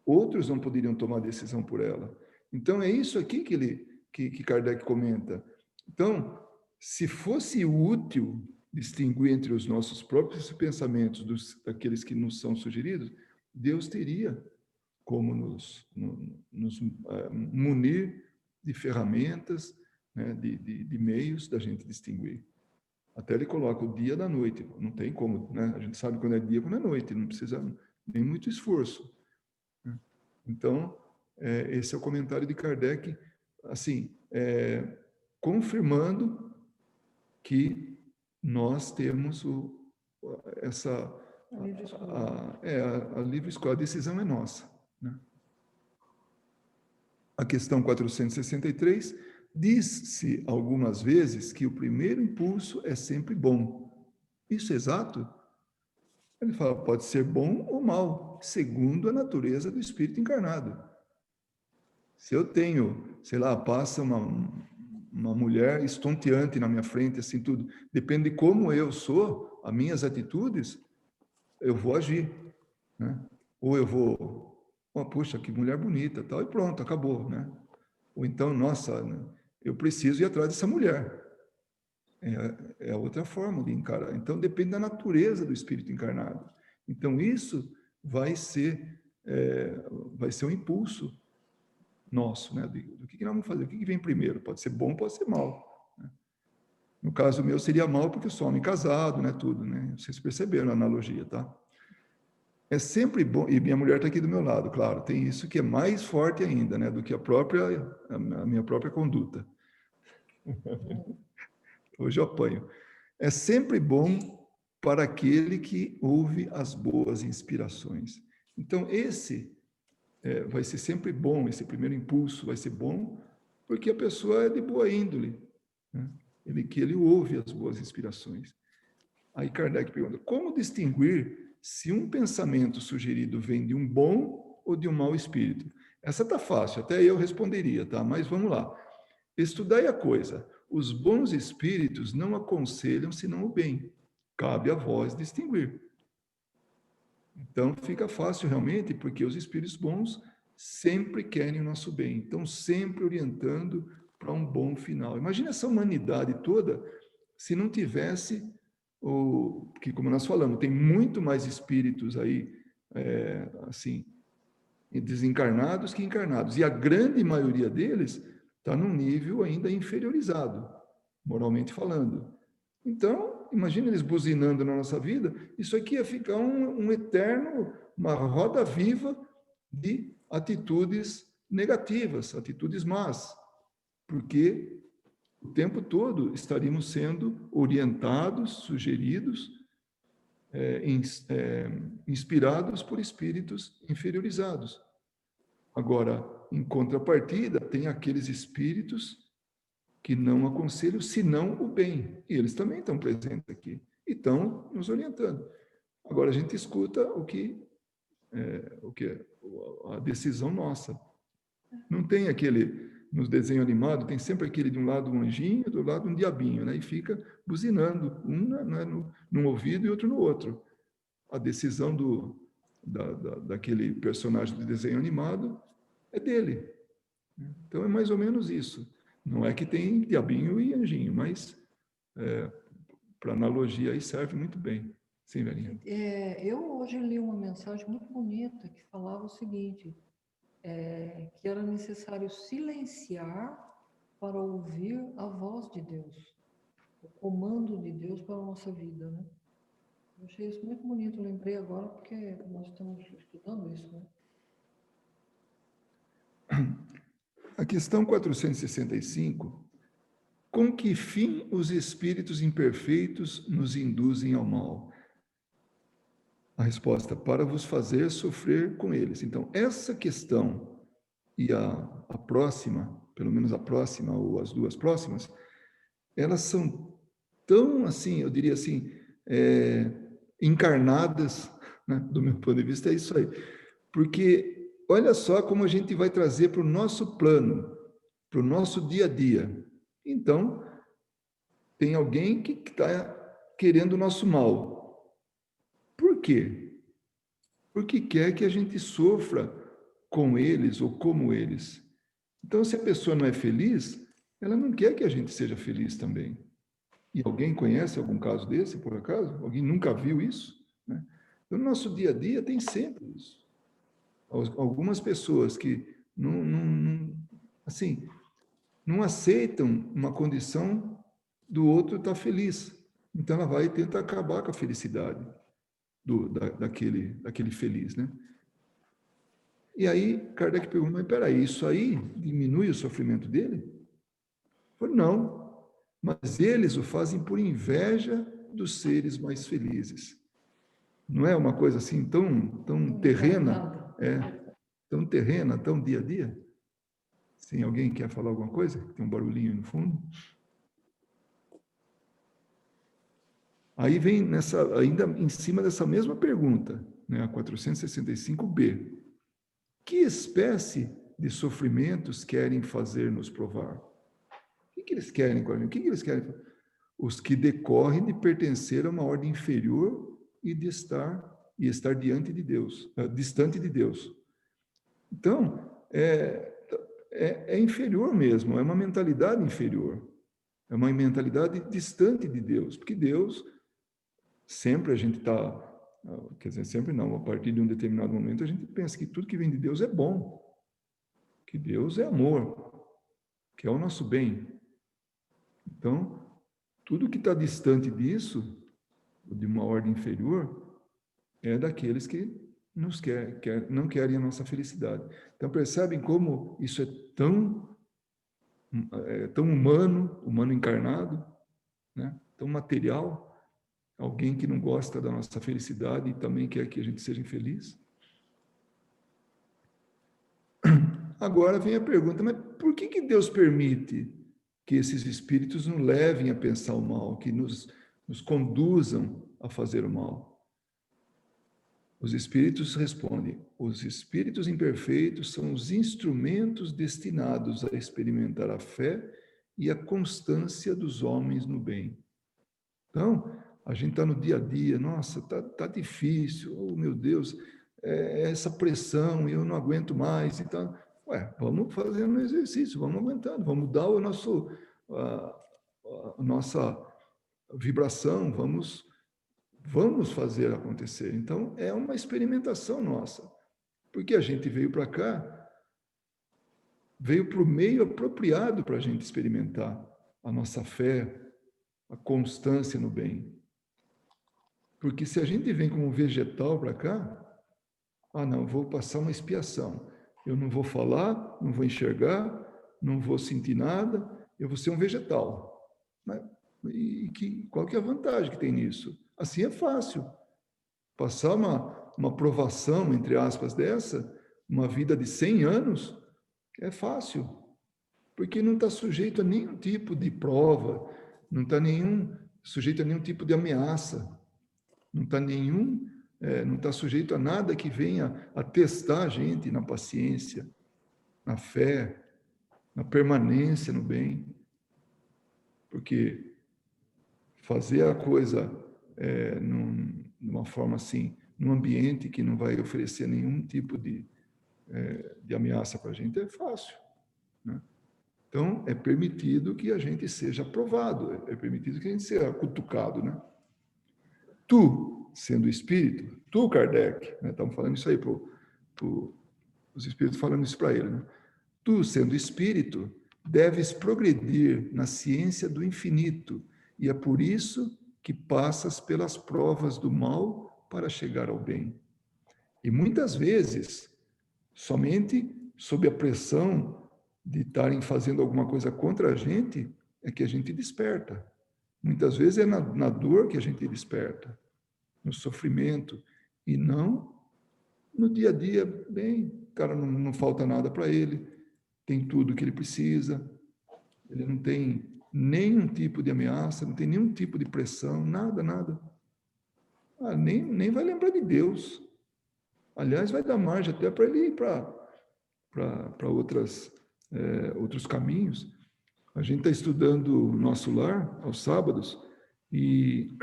Outros não poderiam tomar a decisão por ela. Então, é isso aqui que Kardec comenta. Então, se fosse útil distinguir entre os nossos próprios pensamentos daqueles que nos são sugeridos, Deus teria como nos munir de ferramentas, né, de meios da gente distinguir. Até ele coloca o dia da noite, não tem como, né? A gente sabe quando é dia, quando é noite, não precisa nem muito esforço. Né? Então, esse é o comentário de Kardec, assim, confirmando que nós temos a livre escolha, a decisão é nossa. Né? A questão 463 diz-se algumas vezes que o primeiro impulso é sempre bom. Isso é exato? Ele fala, pode ser bom ou mal, segundo a natureza do espírito encarnado. Se eu tenho, sei lá, passa uma mulher estonteante na minha frente, assim tudo, depende de como eu sou, as minhas atitudes, eu vou agir, né? Ou eu vou, puxa, que mulher bonita, tal, e pronto, acabou, né? Ou então, nossa, eu preciso ir atrás dessa mulher. É outra forma de encarar. Então, depende da natureza do espírito encarnado. Então, isso vai ser um impulso nosso, né? Do que nós vamos fazer, o que vem primeiro? Pode ser bom, pode ser mal. Né? No caso meu, seria mal porque eu sou homem casado, né? Tudo, né? Vocês perceberam a analogia, tá? É sempre bom, e minha mulher está aqui do meu lado, claro, tem isso que é mais forte ainda, né? Do que a minha própria conduta. Hoje eu apanho. É sempre bom para aquele que ouve as boas inspirações. Então, esse vai ser sempre bom, esse primeiro impulso vai ser bom, porque a pessoa é de boa índole, né? Ele ouve as boas inspirações. Aí Kardec pergunta, como distinguir se um pensamento sugerido vem de um bom ou de um mau espírito? Essa está fácil, até eu responderia, tá? Mas vamos lá. Estudai a coisa. Os bons espíritos não aconselham senão o bem. Cabe a vós distinguir. Então, fica fácil realmente, porque os espíritos bons sempre querem o nosso bem. Então, sempre orientando para um bom final. Imagina essa humanidade toda se não tivesse que, como nós falamos, tem muito mais espíritos aí, assim, desencarnados que encarnados. E a grande maioria deles está num nível ainda inferiorizado, moralmente falando. Então, imagina eles buzinando na nossa vida, isso aqui ia ficar um eterno, uma roda viva de atitudes negativas, atitudes más, porque o tempo todo estaríamos sendo orientados, sugeridos, inspirados por espíritos inferiorizados. Agora, em contrapartida, tem aqueles espíritos que não aconselham senão o bem. E eles também estão presentes aqui e estão nos orientando. Agora, a gente escuta o que é a decisão nossa. Não tem aquele... Nos desenhos animados, tem sempre aquele de um lado um anjinho, do lado um diabinho, né? E fica buzinando, num ouvido e outro no outro. A decisão daquele personagem de desenho animado é dele. Então, é mais ou menos isso. Não é que tem diabinho e anjinho, mas para analogia aí serve muito bem. Sim, Verinha. Eu hoje li uma mensagem muito bonita que falava o seguinte... que era necessário silenciar para ouvir a voz de Deus, o comando de Deus para a nossa vida, né? Eu achei isso muito bonito, lembrei agora porque nós estamos estudando isso, né? A questão 465, com que fim os espíritos imperfeitos nos induzem ao mal? A resposta, para vos fazer sofrer com eles. Então, essa questão e a próxima, pelo menos a próxima ou as duas próximas, elas são tão, assim, eu diria assim, encarnadas, né? Do meu ponto de vista, é isso aí. Porque, olha só como a gente vai trazer para o nosso plano para o nosso dia a dia. Então, tem alguém que está querendo o nosso mal. Por quê? Porque quer que a gente sofra com eles ou como eles. Então, se a pessoa não é feliz, ela não quer que a gente seja feliz também. E alguém conhece algum caso desse, por acaso? Alguém nunca viu isso? Né? Então, no nosso dia a dia tem sempre isso. Algumas pessoas que assim, não aceitam uma condição do outro estar feliz. Então, ela vai tentar acabar com a felicidade daquele feliz, né? E aí, Kardec pergunta, mas peraí, isso aí diminui o sofrimento dele? Falei, não, mas eles o fazem por inveja dos seres mais felizes. Não é uma coisa assim tão terrena, tão terrena, tão dia a dia? Sim, alguém quer falar alguma coisa? Tem um barulhinho no fundo. Aí vem ainda em cima dessa mesma pergunta, né, a 465b. Que espécie de sofrimentos querem fazer-nos provar? O que eles querem, Cornélio? O que eles querem? Os que decorrem de pertencer a uma ordem inferior e de estar diante de Deus, distante de Deus. Então, é inferior mesmo, é uma mentalidade inferior, é uma mentalidade distante de Deus, porque Deus, sempre a gente está, quer dizer, sempre não, a partir de um determinado momento a gente pensa que tudo que vem de Deus é bom, que Deus é amor, que é o nosso bem. Então, tudo que está distante disso, de uma ordem inferior, é daqueles que não querem a nossa felicidade. Então, percebem como isso é tão humano encarnado, né? Tão material, alguém que não gosta da nossa felicidade e também quer que a gente seja infeliz. Agora vem a pergunta, mas por que Deus permite que esses espíritos nos levem a pensar o mal, que nos conduzam a fazer o mal? Os espíritos respondem, os espíritos imperfeitos são os instrumentos destinados a experimentar a fé e a constância dos homens no bem. Então, a gente está no dia a dia, nossa, tá difícil, oh meu Deus, essa pressão, eu não aguento mais, então, vamos fazendo um exercício, vamos aguentando, vamos mudar a nossa vibração, vamos fazer acontecer. Então, é uma experimentação nossa, porque a gente veio para cá, veio para o meio apropriado para a gente experimentar a nossa fé, a constância no bem. Porque se a gente vem como vegetal para cá, não, vou passar uma expiação. Eu não vou falar, não vou enxergar, não vou sentir nada, eu vou ser um vegetal. Qual que é a vantagem que tem nisso? Assim é fácil. Passar uma provação, entre aspas, dessa, uma vida de 100 anos, é fácil. Porque não está sujeito a nenhum tipo de prova, não está sujeito a nenhum tipo de ameaça, não está sujeito a nada que venha a testar a gente na paciência, na fé, na permanência no bem. Porque fazer a coisa numa forma assim, num ambiente que não vai oferecer nenhum tipo de ameaça para a gente, é fácil, né? Então, é permitido que a gente seja aprovado, é permitido que a gente seja cutucado, né? Tu, sendo espírito, tu, Kardec, né? Estamos falando isso aí os espíritos falando isso para ele, né? Tu, sendo espírito, deves progredir na ciência do infinito, e é por isso que passas pelas provas do mal para chegar ao bem. E muitas vezes, somente sob a pressão de estarem fazendo alguma coisa contra a gente, é que a gente desperta. Muitas vezes é na dor que a gente desperta, no sofrimento, e não no dia a dia, bem, o cara não falta nada para ele, tem tudo que ele precisa, ele não tem nenhum tipo de ameaça, não tem nenhum tipo de pressão, nada. Nem vai lembrar de Deus. Aliás, vai dar margem até para ele ir para outras outros caminhos. A gente está estudando o Nosso Lar aos sábados e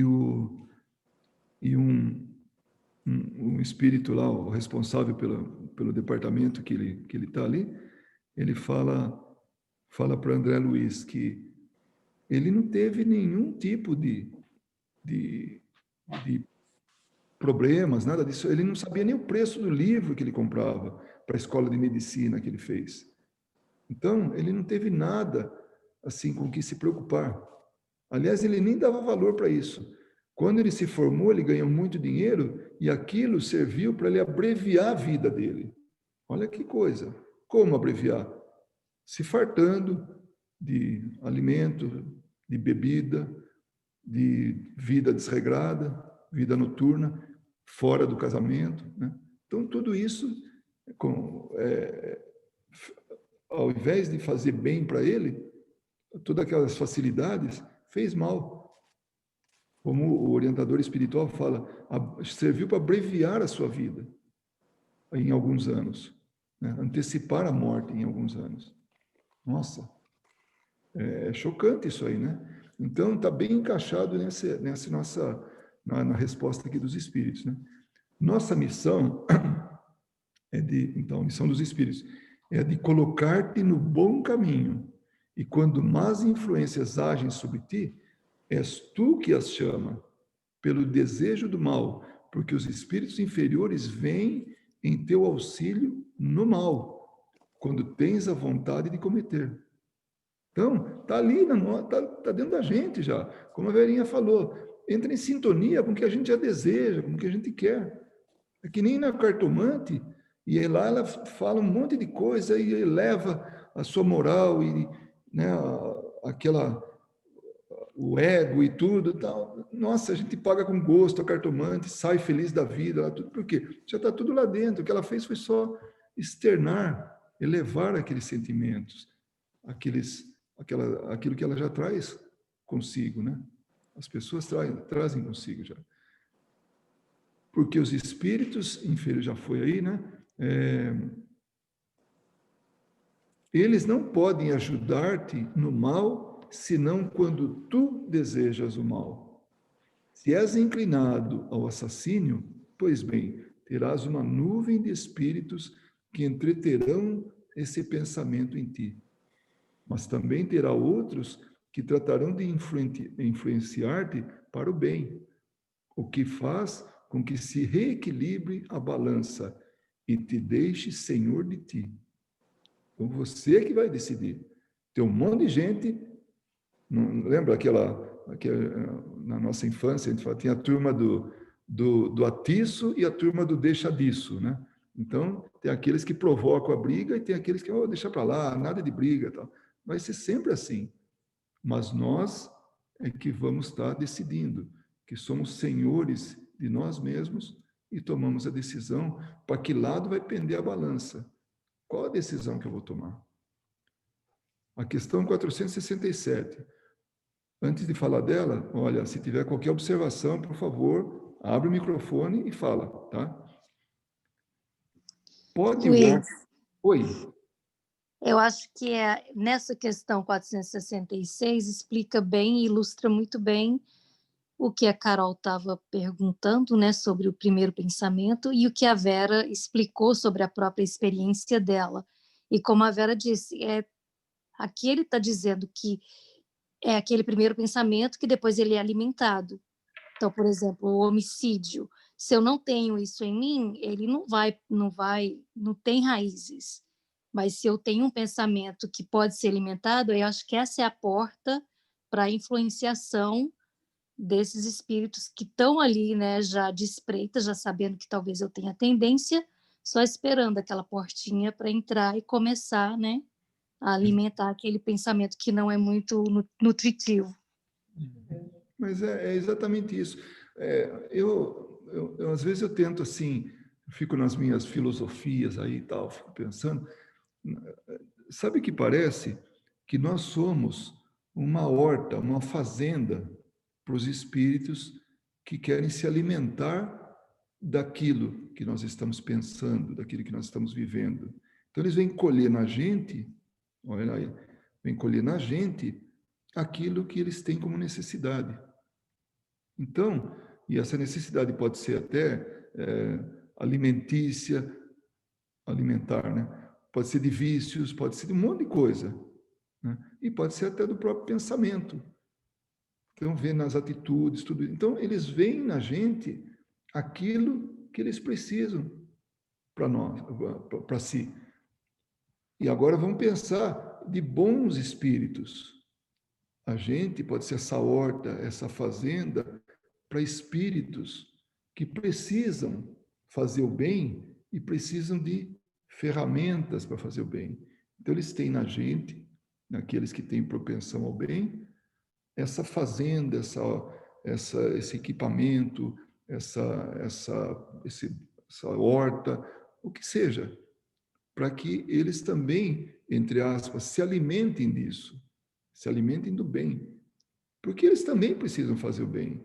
um espírito lá, o responsável pelo departamento que ele está ali, ele fala para André Luiz que ele não teve nenhum tipo de problemas, nada disso. Ele não sabia nem o preço do livro que ele comprava para a escola de medicina que ele fez. Então, ele não teve nada assim com que se preocupar. Aliás, ele nem dava valor para isso. Quando ele se formou, ele ganhou muito dinheiro e aquilo serviu para ele abreviar a vida dele. Olha que coisa. Como abreviar? Se fartando de alimento, de bebida, de vida desregrada, vida noturna, fora do casamento, né? Então, tudo isso, ao invés de fazer bem para ele, todas aquelas facilidades, fez mal. Como o orientador espiritual fala, serviu para abreviar a sua vida em alguns anos, né? Antecipar a morte em alguns anos. Nossa, é chocante isso aí, né? Então, está bem encaixado nessa nossa, na resposta aqui dos espíritos, né? Nossa missão então, a missão dos espíritos é de colocar-te no bom caminho. E quando más influências agem sobre ti, és tu que as chama, pelo desejo do mal, porque os espíritos inferiores vêm em teu auxílio no mal, quando tens a vontade de cometer. Então, está ali, está dentro da gente já. Como a Verinha falou, entra em sintonia com o que a gente já deseja, com o que a gente quer. É que nem na cartomante, e aí lá ela fala um monte de coisa e eleva a sua moral e, né, o ego e tudo, tal. Nossa, a gente paga com gosto a cartomante, sai feliz da vida, tudo por quê? Já está tudo lá dentro. O que ela fez foi só externar, elevar aqueles sentimentos, aquilo que ela já traz consigo, né? As pessoas trazem consigo já. Porque os espíritos inferiores, já foi aí, né? Eles não podem ajudar-te no mal, senão quando tu desejas o mal. Se és inclinado ao assassínio, pois bem, terás uma nuvem de espíritos que entreterão esse pensamento em ti. Mas também terá outros que tratarão de influenciar-te para o bem, o que faz com que se reequilibre a balança e te deixe senhor de ti. Então, você que vai decidir. Tem um monte de gente, não lembra na nossa infância, a gente fala, tinha a turma do atiço e a turma do deixa disso, né? Então, tem aqueles que provocam a briga e tem aqueles que, deixa para lá, nada de briga, tal. Vai ser sempre assim. Mas nós é que vamos estar decidindo, que somos senhores de nós mesmos e tomamos a decisão para que lado vai pender a balança. Qual a decisão que eu vou tomar? A questão 467. Antes de falar dela, olha, se tiver qualquer observação, por favor, abre o microfone e fala, tá? Pode o... Oi. Eu acho que nessa questão 466 explica bem e ilustra muito bem o que a Carol estava perguntando, né, sobre o primeiro pensamento e o que a Vera explicou sobre a própria experiência dela. E como a Vera disse, aqui ele está dizendo que é aquele primeiro pensamento que depois ele é alimentado. Então, por exemplo, o homicídio. Se eu não tenho isso em mim, ele não tem raízes. Mas se eu tenho um pensamento que pode ser alimentado, eu acho que essa é a porta para a influenciação desses espíritos que estão ali, né, já de espreita, já sabendo que talvez eu tenha tendência, só esperando aquela portinha para entrar e começar, né, a alimentar aquele pensamento que não é muito nutritivo. Mas é exatamente isso. Às vezes eu tento assim, fico nas minhas filosofias aí e tal, fico pensando, sabe que parece que nós somos uma horta, uma fazenda para os espíritos que querem se alimentar daquilo que nós estamos pensando, daquilo que nós estamos vivendo. Então, eles vêm colher na gente, olha aí, vêm colher na gente aquilo que eles têm como necessidade. Então, e essa necessidade pode ser até alimentícia, alimentar, né? Pode ser de vícios, pode ser de um monte de coisa, né? E pode ser até do próprio pensamento. Então, vê nas atitudes, tudo. Então, eles veem na gente aquilo que eles precisam para nós, para si. E agora vamos pensar de bons espíritos. A gente pode ser essa horta, essa fazenda, para espíritos que precisam fazer o bem e precisam de ferramentas para fazer o bem. Então, eles têm na gente, naqueles que têm propensão ao bem, essa fazenda, esse equipamento, essa horta, o que seja, para que eles também, entre aspas, se alimentem disso, se alimentem do bem. Porque eles também precisam fazer o bem.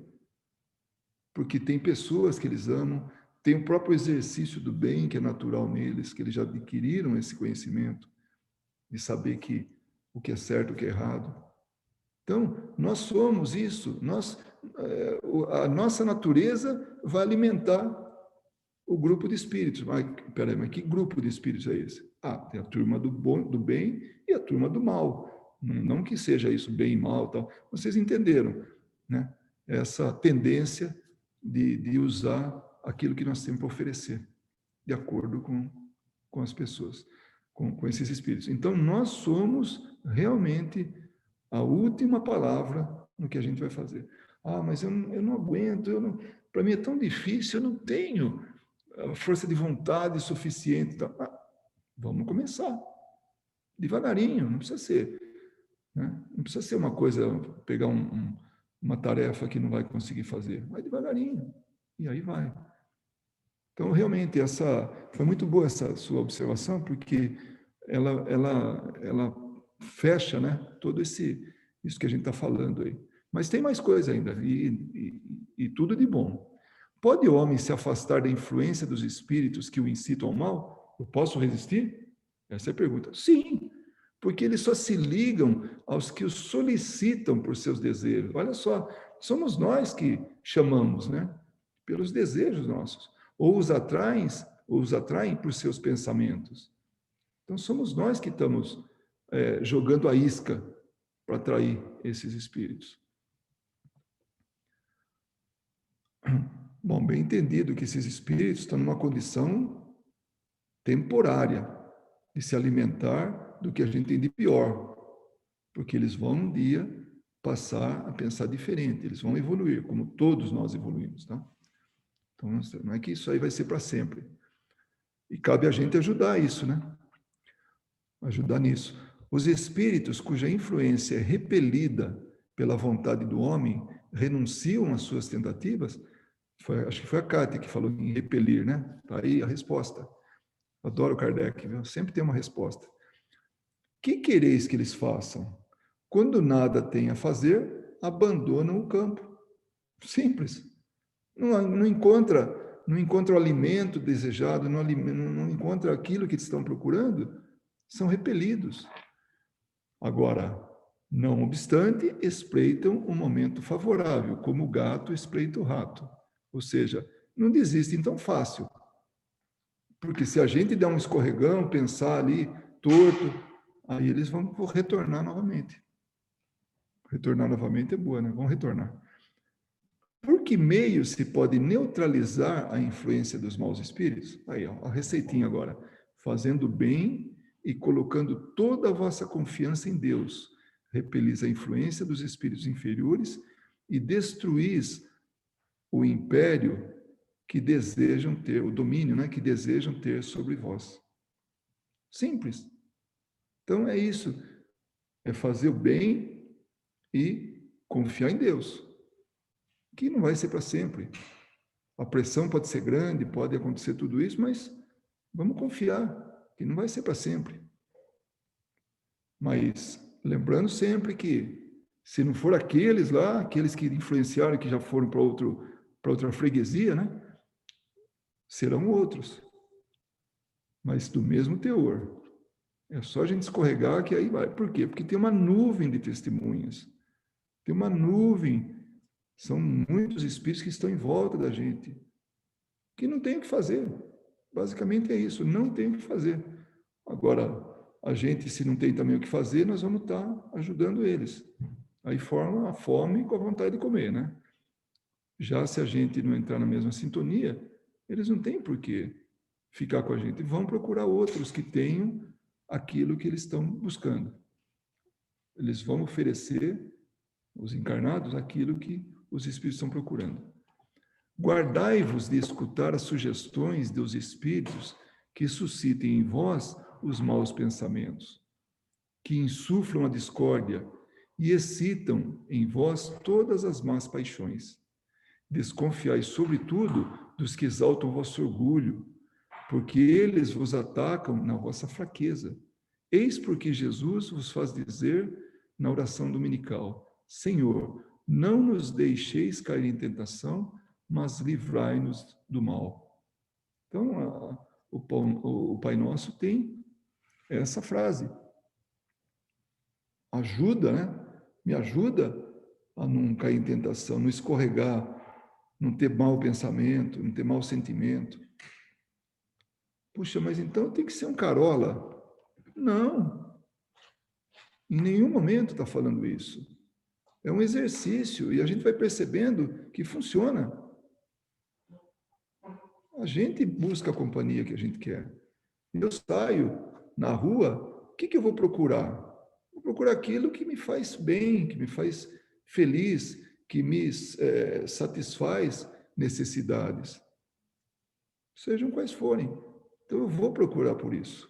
Porque tem pessoas que eles amam, tem o próprio exercício do bem que é natural neles, que eles já adquiriram esse conhecimento de saber que o que é certo, o que é errado. Então, nós somos isso, a nossa natureza vai alimentar o grupo de espíritos. Mas, peraí, mas que grupo de espíritos é esse? Tem a turma do bem e a turma do mal. Não que seja isso, bem e mal, tal. Vocês entenderam, né? Essa tendência de usar aquilo que nós temos para oferecer, de acordo com as pessoas, com esses espíritos. Então, nós somos realmente a última palavra no que a gente vai fazer. Mas eu não aguento, para mim é tão difícil, eu não tenho força de vontade suficiente. Então, vamos começar. Devagarinho, não precisa ser. Né? Não precisa ser uma coisa, pegar uma tarefa que não vai conseguir fazer. Vai devagarinho, e aí vai. Então, realmente, foi muito boa essa sua observação, porque ela fecha, né, todo isso que a gente está falando aí. Mas tem mais coisa ainda, e tudo de bom. Pode o homem se afastar da influência dos espíritos que o incitam ao mal? Eu posso resistir? Essa é a pergunta. Sim, porque eles só se ligam aos que os solicitam por seus desejos. Olha só, somos nós que chamamos, né? Pelos desejos nossos. Ou os atraem por seus pensamentos. Então, somos nós que estamos jogando a isca para atrair esses espíritos. Bom, bem entendido que esses espíritos estão numa condição temporária de se alimentar do que a gente tem de pior, porque eles vão um dia passar a pensar diferente, eles vão evoluir, como todos nós evoluímos, tá? Então, não é que isso aí vai ser para sempre. E cabe a gente ajudar isso, né? Ajudar nisso. Os espíritos cuja influência é repelida pela vontade do homem renunciam às suas tentativas? Acho que foi a Kátia que falou em repelir, né? Está aí a resposta. Adoro Kardec, viu? Sempre tem uma resposta. Que quereis que eles façam? Quando nada têm a fazer, abandonam o campo. Simples. Não encontra o alimento desejado, não encontra aquilo que estão procurando, são repelidos. Agora, não obstante, espreitam um momento favorável, como o gato espreita o rato. Ou seja, não desistem tão fácil. Porque se a gente der um escorregão, pensar ali torto, aí eles vão retornar novamente. Retornar novamente é boa, né? Vão retornar. Por que meio se pode neutralizar a influência dos maus espíritos? Aí, ó, a receitinha agora. Fazendo bem e colocando toda a vossa confiança em Deus. Repelis a influência dos espíritos inferiores e destruís o império que desejam ter, o domínio, né, que desejam ter sobre vós. Simples. Então é isso. É fazer o bem e confiar em Deus. Que não vai ser para sempre. A pressão pode ser grande, pode acontecer tudo isso, mas vamos confiar que não vai ser para sempre. Mas lembrando sempre que se não for aqueles lá, aqueles que influenciaram, que já foram para outra freguesia, né? Serão outros. mas do mesmo teor. É só a gente escorregar que aí vai. Por quê? Porque tem uma nuvem de testemunhas. Tem uma nuvem. São muitos espíritos que estão em volta da gente, que não tem o que fazer. Basicamente é isso, não tem o que fazer. Agora, a gente, se não tem também o que fazer, nós vamos estar ajudando eles. Aí forma a fome com a vontade de comer, né? Já se a gente não entrar na mesma sintonia, eles não têm por que ficar com a gente. Vão procurar outros que tenham aquilo que eles estão buscando. Eles vão oferecer, os encarnados, aquilo que os espíritos estão procurando. Guardai-vos de escutar as sugestões dos espíritos que suscitem em vós os maus pensamentos, que insuflam a discórdia e excitam em vós todas as más paixões. Desconfiai, sobretudo, dos que exaltam o vosso orgulho, porque eles vos atacam na vossa fraqueza. Eis porque Jesus vos faz dizer na oração dominical: Senhor, não nos deixeis cair em tentação, mas livrai-nos do mal. Então, o Pai Nosso tem essa frase. Ajuda, né? Me ajuda a não cair em tentação, não escorregar, não ter mau pensamento, não ter mau sentimento. Puxa, mas então tem que ser um carola. Não. Em nenhum momento está falando isso. É um exercício e a gente vai percebendo que funciona. A gente busca a companhia que a gente quer. Eu saio na rua, o que eu vou procurar? Vou procurar aquilo que me faz bem, que me faz feliz, que me satisfaz necessidades. Sejam quais forem. Então eu vou procurar por isso.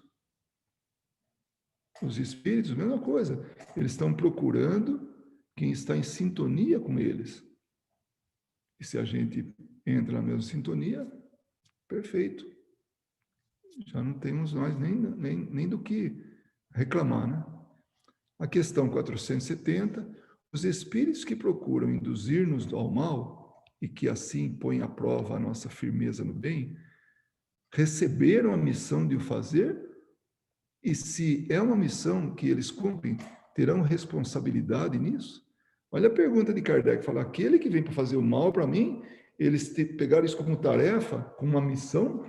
Os espíritos, mesma coisa. Eles estão procurando quem está em sintonia com eles. E se a gente entra na mesma sintonia, perfeito. Já não temos nós nem do que reclamar, né? A questão 470, os espíritos que procuram induzir-nos ao mal e que assim põem à prova a nossa firmeza no bem, receberam a missão de o fazer? E se é uma missão que eles cumprem, terão responsabilidade nisso? Olha a pergunta de Kardec, fala, aquele que vem para fazer o mal para mim, eles pegaram isso como tarefa, como uma missão?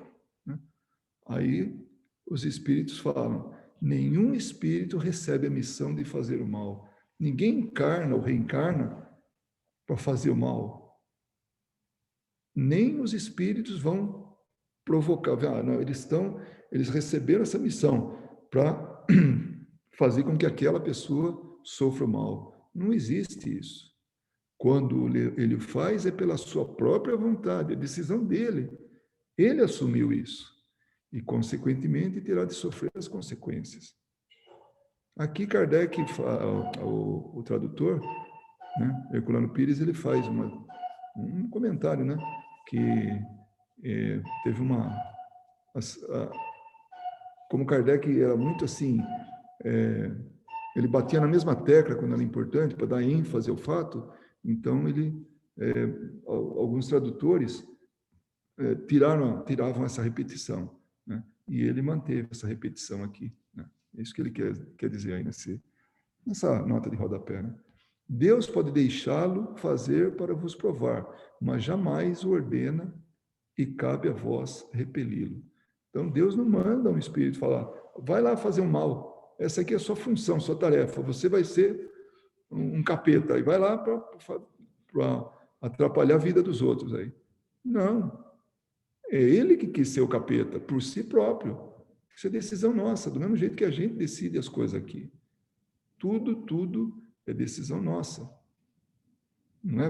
Né? Aí os espíritos falam, nenhum espírito recebe a missão de fazer o mal. Ninguém encarna ou reencarna para fazer o mal. Nem os espíritos vão provocar. Não, eles receberam essa missão para fazer com que aquela pessoa sofra mal. Não existe isso. Quando ele faz, é pela sua própria vontade, é decisão dele. Ele assumiu isso. E, consequentemente, terá de sofrer as consequências. Aqui, Kardec, o tradutor, né, Herculano Pires, ele faz um comentário, né, que teve como Kardec era muito assim, ele batia na mesma tecla quando era importante, para dar ênfase ao fato, então alguns tradutores tiravam essa repetição, né? E ele manteve essa repetição aqui, né? É isso que ele quer dizer aí nessa nota de rodapé, né? Deus pode deixá-lo fazer para vos provar, mas jamais o ordena e cabe a vós repeli-lo. Então, Deus não manda um espírito falar, vai lá fazer um mal, essa aqui é a sua função, sua tarefa, você vai ser um capeta, e vai lá para atrapalhar a vida dos outros aí. Não, é ele que quis ser o capeta, por si próprio. Isso é decisão nossa, do mesmo jeito que a gente decide as coisas aqui. Tudo é decisão nossa. Não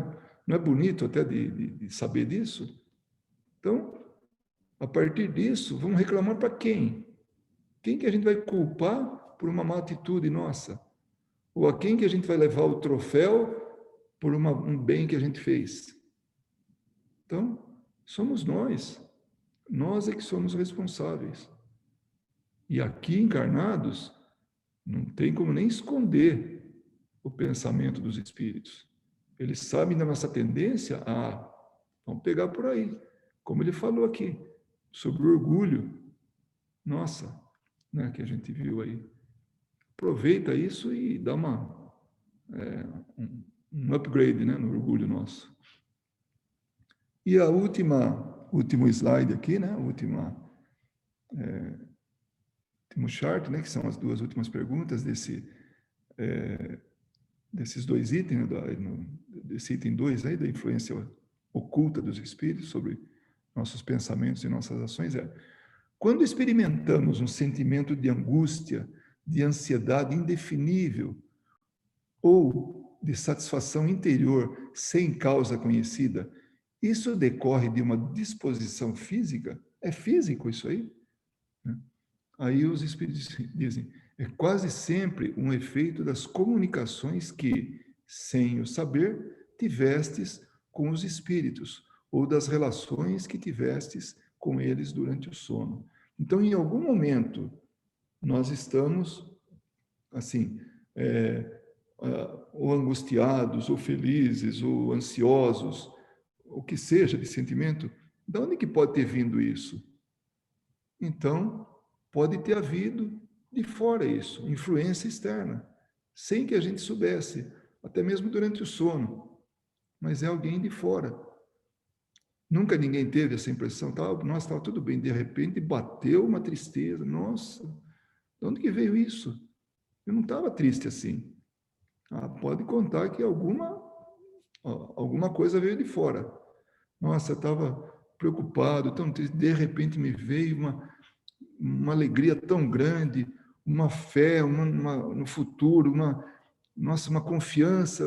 é bonito até de saber disso? Então, a partir disso, vamos reclamar para quem? Quem que a gente vai culpar por uma má atitude nossa? Ou a quem que a gente vai levar o troféu por um bem que a gente fez? Então, somos nós. Nós é que somos responsáveis. E aqui encarnados, não tem como nem esconder o pensamento dos espíritos. Eles sabem da nossa tendência vamos pegar por aí. Como ele falou aqui, sobre o orgulho. nossa, né, que a gente viu aí. Aproveita isso e dá um upgrade, né, no orgulho nosso. E a último slide aqui, né, último chart, né, que são as duas últimas perguntas desses dois itens, né, desse item 2 aí, da influência oculta dos espíritos sobre nossos pensamentos e nossas ações, quando experimentamos um sentimento de angústia, de ansiedade indefinível ou de satisfação interior sem causa conhecida, isso decorre de uma disposição física? É físico isso aí? Aí os espíritos dizem, é quase sempre um efeito das comunicações que, sem o saber, tivestes com os espíritos, ou das relações que tivestes com eles durante o sono. Então, em algum momento, nós estamos, assim, ou angustiados, ou felizes, ou ansiosos, o que seja de sentimento. De onde que pode ter vindo isso? Então, pode ter havido de fora isso, influência externa, sem que a gente soubesse, até mesmo durante o sono. Mas é alguém de fora. Nunca ninguém teve essa impressão, nossa, estava tudo bem, de repente bateu uma tristeza, nossa, de onde que veio isso? Eu não estava triste assim. Pode contar que alguma coisa veio de fora. Nossa, eu estava preocupado, tão triste, de repente me veio uma alegria tão grande, uma fé no futuro, uma confiança.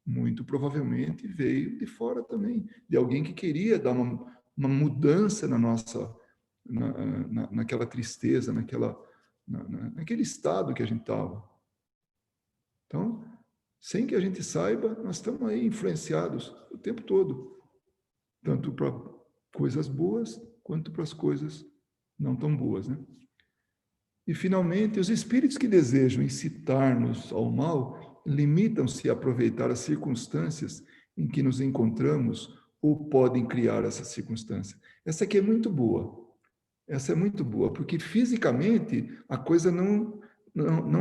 Muito provavelmente veio de fora também, de alguém que queria dar uma mudança naquela tristeza, naquele estado que a gente estava. Então, sem que a gente saiba, nós estamos aí influenciados o tempo todo, tanto para coisas boas quanto para as coisas não tão boas, né? E, finalmente, os espíritos que desejam incitar-nos ao mal limitam-se a aproveitar as circunstâncias em que nos encontramos ou podem criar essa circunstância. Essa aqui é muito boa. Essa é muito boa, porque fisicamente a coisa não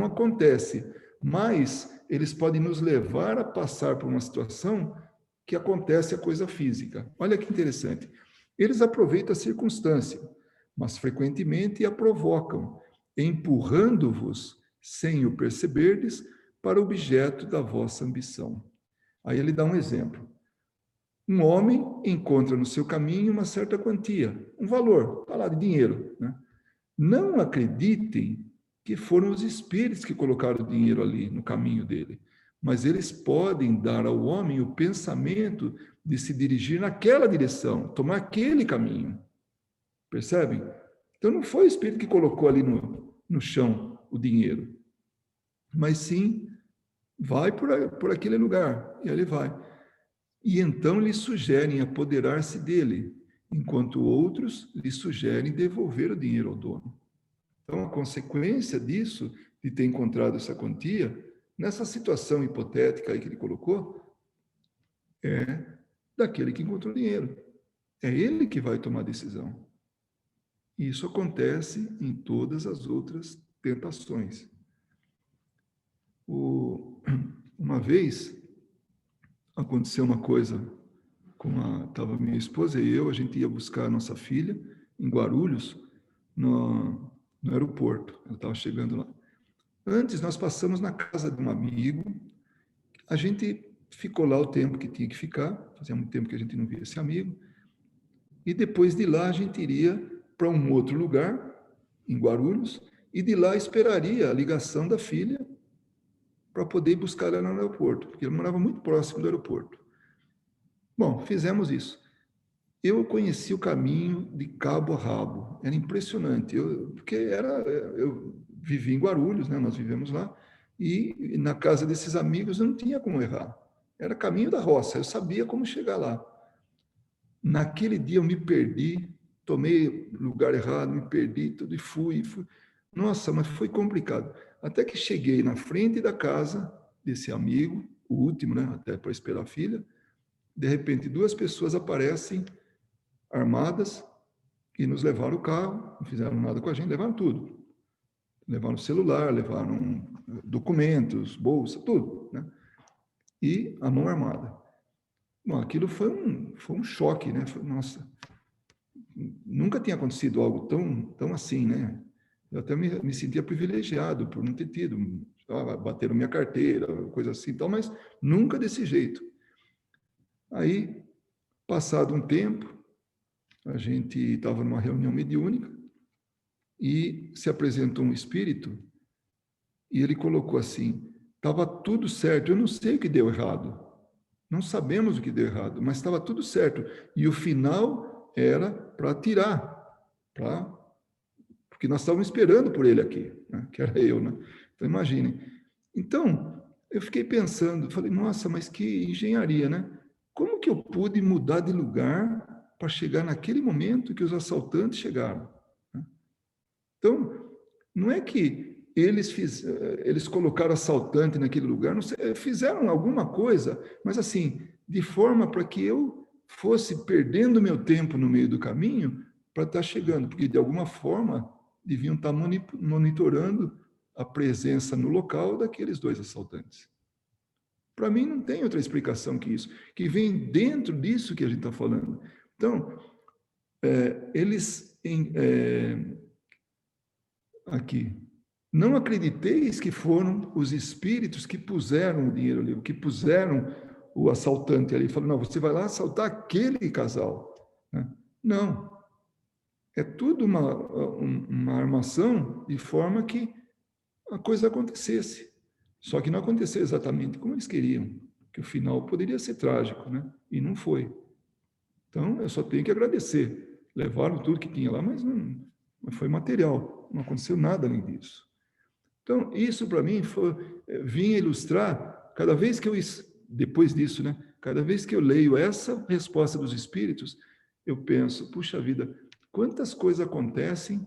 acontece, mas eles podem nos levar a passar por uma situação que acontece a coisa física. Olha que interessante. Eles aproveitam a circunstância, mas frequentemente a provocam, empurrando-vos, sem o perceberdes, para o objeto da vossa ambição. Aí ele dá um exemplo. Um homem encontra no seu caminho uma certa quantia, um valor, está lá, de dinheiro, né? Não acreditem que foram os espíritos que colocaram o dinheiro ali no caminho dele, mas eles podem dar ao homem o pensamento de se dirigir naquela direção, tomar aquele caminho. Percebem? Então não foi o espírito que colocou ali no chão o dinheiro, mas sim vai por aquele lugar, e ele vai. E então lhe sugerem apoderar-se dele, enquanto outros lhe sugerem devolver o dinheiro ao dono. Então, a consequência disso, de ter encontrado essa quantia, nessa situação hipotética aí que ele colocou, é daquele que encontrou o dinheiro. É ele que vai tomar a decisão. E isso acontece em todas as outras tentações. Uma vez, aconteceu uma coisa, estava minha esposa e eu, a gente ia buscar a nossa filha em Guarulhos, no aeroporto. Ela estava chegando lá. Antes, nós passamos na casa de um amigo, a gente ficou lá o tempo que tinha que ficar, fazia muito tempo que a gente não via esse amigo, e depois de lá a gente iria para um outro lugar, em Guarulhos, e de lá esperaria a ligação da filha para poder buscar ela no aeroporto, porque ele morava muito próximo do aeroporto. Bom, fizemos isso. Eu conheci o caminho de cabo a rabo, era impressionante, porque eu vivi em Guarulhos, né? Nós vivemos lá, e na casa desses amigos eu não tinha como errar, era caminho da roça, eu sabia como chegar lá. Naquele dia eu me perdi, tomei lugar errado, me perdi, tudo, e fui. Nossa, mas foi complicado. Até que cheguei na frente da casa desse amigo, o último, né? Até para esperar a filha, de repente 2 pessoas aparecem armadas e nos levaram o carro, não fizeram nada com a gente, levaram tudo. Levaram o celular, levaram documentos, bolsa, tudo, né? E a mão armada. Bom, aquilo foi um choque, né? Nossa, nunca tinha acontecido algo tão assim, né? Eu até me sentia privilegiado por não ter tido, bateram minha carteira, coisa assim, tal, mas nunca desse jeito. Aí, passado um tempo, a gente estava numa reunião mediúnica e se apresentou um espírito e ele colocou assim: estava tudo certo, eu não sei o que deu errado, não sabemos o que deu errado, mas estava tudo certo. E o final era para tirar, porque nós estávamos esperando por ele aqui, né? Que era eu, né? Então, imaginem. Então, eu fiquei pensando, falei, nossa, mas que engenharia, né? Como que eu pude mudar de lugar para chegar naquele momento que os assaltantes chegaram? Então, não é que eles colocaram assaltante naquele lugar, não sei, fizeram alguma coisa, mas assim, de forma para que eu fosse perdendo meu tempo no meio do caminho para estar chegando, porque de alguma forma deviam estar monitorando a presença no local daqueles 2 assaltantes. Para mim não tem outra explicação que isso, que vem dentro disso que a gente está falando. Então, aqui, não acrediteis que foram os espíritos que puseram o dinheiro ali, que puseram o assaltante ali, falando, não, você vai lá assaltar aquele casal. Né? Não. É tudo uma armação de forma que a coisa acontecesse. Só que não aconteceu exatamente como eles queriam, que o final poderia ser trágico, né? E não foi. Então, eu só tenho que agradecer. Levaram tudo que tinha lá, mas não foi material, não aconteceu nada além disso. Então, isso para mim vinha ilustrar, cada vez que depois disso, né? Cada vez que eu leio essa resposta dos espíritos, eu penso, puxa vida, quantas coisas acontecem